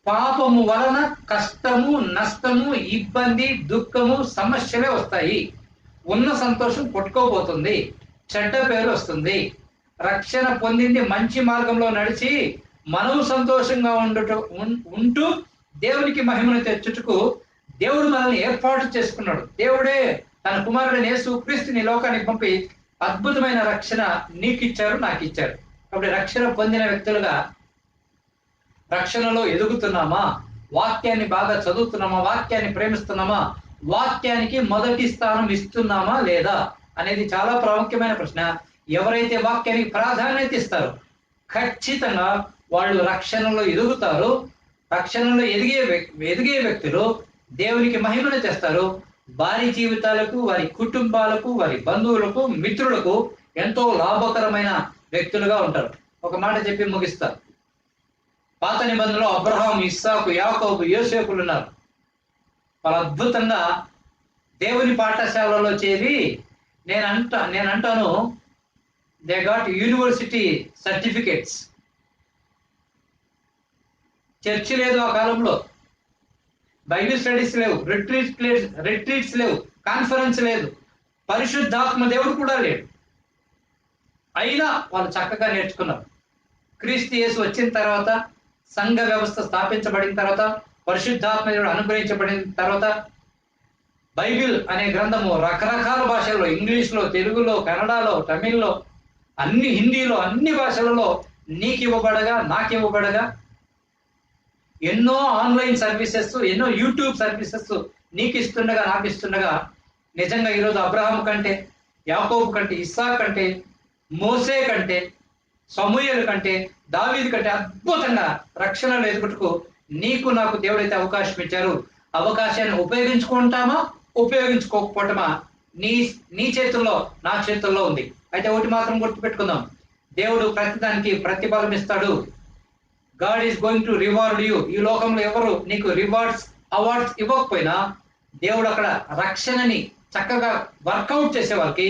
Speaker 1: పాపము వలన కష్టము, నష్టము, ఇబ్బంది, దుఃఖము, సమస్యలే వస్తాయి. ఉన్న సంతోషం కొట్టుకోబోతుంది, చెడ్డ పేరు వస్తుంది. రక్షణ పొందింది మంచి మార్గంలో నడిచి మనము సంతోషంగా ఉంటూ దేవునికి మహిమను తెచ్చుటకు దేవుడు మనల్ని ఏర్పాటు చేసుకున్నాడు. దేవుడే తన కుమారుడైన యేసు క్రీస్తుని లోకానికి పంపి అద్భుతమైన రక్షణ నీకు ఇచ్చారు, నాకు ఇచ్చారు. కాబట్టి రక్షణ పొందిన వ్యక్తులుగా రక్షణలో ఎదుగుతున్నామా, వాక్యాన్ని బాగా చదువుతున్నామా, వాక్యాన్ని ప్రేమిస్తున్నామా, వాక్యానికి మొదటి స్థానం ఇస్తున్నామా లేదా అనేది చాలా ప్రాముఖ్యమైన ప్రశ్న. ఎవరైతే వాక్యానికి ప్రాధాన్యత ఇస్తారో ఖచ్చితంగా వాళ్ళు రక్షణలో ఎదుగుతారు. రక్షణలో ఎదిగే వ్యక్తులు దేవునికి మహిమను చేస్తారు. వారి జీవితాలకు, వారి కుటుంబాలకు, వారి బంధువులకు, మిత్రులకు ఎంతో లాభకరమైన వ్యక్తులుగా ఉంటారు. ఒక మాట చెప్పి ముగిస్తారు. పాత నిబంధనలో అబ్రహాం, ఇస్సాకు, యాకోబు, యోసేపులు ఉన్నారు. వాళ్ళు అద్భుతంగా దేవుని పాఠశాలలో చేరి నేనంటాను they got university certificates. Church లేదు ఆ కాలంలో, బైబిల్ స్టడీస్ లేవు, రిట్రీట్స్ లేవు, కాన్ఫరెన్స్ లేదు, పరిశుద్ధాత్మ దేవుడు కూడా లేడు. అయినా వాళ్ళు చక్కగా నేర్చుకున్నారు. క్రీస్తు యేసు వచ్చిన తర్వాత, సంఘ వ్యవస్థ స్థాపించబడిన తర్వాత, పరిశుద్ధాత్మ దేవుడు అనుగ్రహించబడిన తర్వాత బైబిల్ అనే గ్రంథము రకరకాల భాషల్లో, ఇంగ్లీష్లో, తెలుగులో, కన్నడలో, తమిళ్లో, హిందీలో, అన్ని భాషలలో నీకు ఇవ్వబడగా, నాకు ఇవ్వబడగా, ఎన్నో ఆన్లైన్ సర్వీసెస్, ఎన్నో యూట్యూబ్ సర్వీసెస్ నీకు ఇస్తుండగా, నాకు ఇస్తుండగా, నిజంగా ఈరోజు అబ్రహాం కంటే, యాకోబు కంటే, ఇస్సాకు కంటే, మోసే కంటే, సమూయేలు కంటే, దావీదు కంటే అద్భుతంగా రక్షణలో ఎదుగుటకు నీకు నాకు దేవుడైతే అవకాశం ఇచ్చారు. అవకాశాన్ని ఉపయోగించుకుంటామా, ఉపయోగించుకోకపోవటమా నీ చేతుల్లో, నా చేతుల్లో ఉంది. అయితే ఒకటి మాత్రం గుర్తుపెట్టుకుందాం, దేవుడు ప్రతిదానికి ప్రతిఫలం ఇస్తాడు. God is going to reward you. ఈ లోకంలో ఎవరు నీకు అవార్డ్స్ ఇవ్వకపోయినా దేవుడు అక్కడ రక్షణని చక్కగా వర్కౌట్ చేసే వాళ్ళకి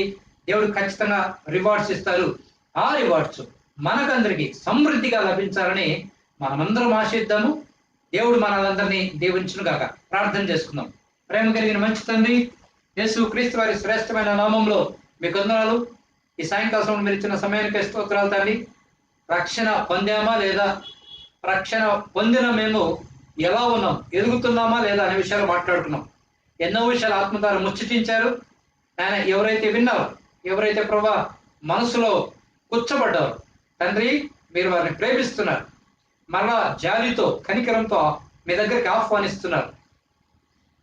Speaker 1: దేవుడు ఖచ్చితంగా రివార్డ్స్ ఇస్తారు. ఆ రివార్డ్స్ మనకందరికి సమృద్ధిగా లభించాలని మనమందరం ఆశిద్దాము. దేవుడు మనలందరినీ దీవించును గాక. ప్రార్థన చేసుకుందాం. ప్రేమ కలిగిన మంచి తండ్రి, యేసు క్రీస్తు వారి శ్రేష్టమైన నామంలో మీకు వందనాలు. ఈ సాయంకాల సమయంలో మీరు ఇచ్చిన సమయానికి స్తోత్రాలు తండ్రి. రక్షణ పొందామా లేదా, రక్షణ పొందిన మేము ఎలా ఉన్నాం, ఎదుగుతున్నామా లేదా అనే విషయాలు మాట్లాడుకున్నాం. ఎన్నో విషయాలు ఆత్మ ద్వారా ముచ్చటించారు. ఆయన ఎవరైతే విన్నారో, ఎవరైతే ప్రభా మనసులో కూర్చోబడ్డారు తండ్రి, మీరు వారిని ప్రేమిస్తున్నారు. మరలా జాలితో, కనికరంతో మీ దగ్గరికి ఆహ్వానిస్తున్నారు.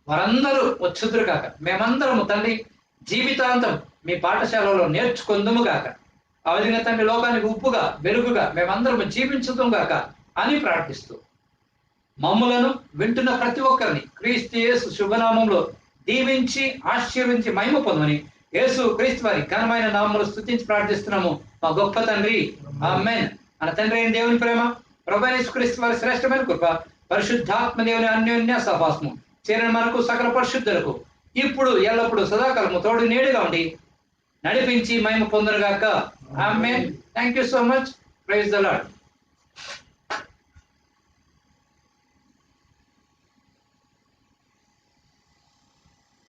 Speaker 1: వారందరూ వచ్చుదురు కాక. మేమందరము తండ్రి జీవితాంతం మీ పాఠశాలలో నేర్చుకుందుము గాక. ఆ విధంగా తండ్రి లోకానికి ఉప్పుగా, వెలుగుగా మేమందరము జీవించుదాం గాక అని ప్రార్థిస్తూ మమ్ములను వింటున్న ప్రతి ఒక్కరిని క్రీస్తు యేసు శుభనామంలో దీవించి ఆశీర్వించి మహిమ పొందమని యేసు క్రీస్తు వారి ఘనమైన నామములో స్తుతించి ప్రార్థిస్తున్నాము మా గొప్ప తండ్రి, ఆమేన్. మన తండ్రి అయిన దేవుని ప్రేమ, ప్రభువైన యేసు క్రీస్తు వారి శ్రేష్టమైన కృప, పరిశుద్ధాత్మ దేవుని అన్యోన్య సహవాసము చేరిన మనకు సకల పరిశుద్ధులకు ఇప్పుడు ఎల్లప్పుడు సదాకాలము తోడు నీడుగా ఉండి నడిపించి మహిమ పొందునుగాక. Amen. Thank you so much. Praise the lord.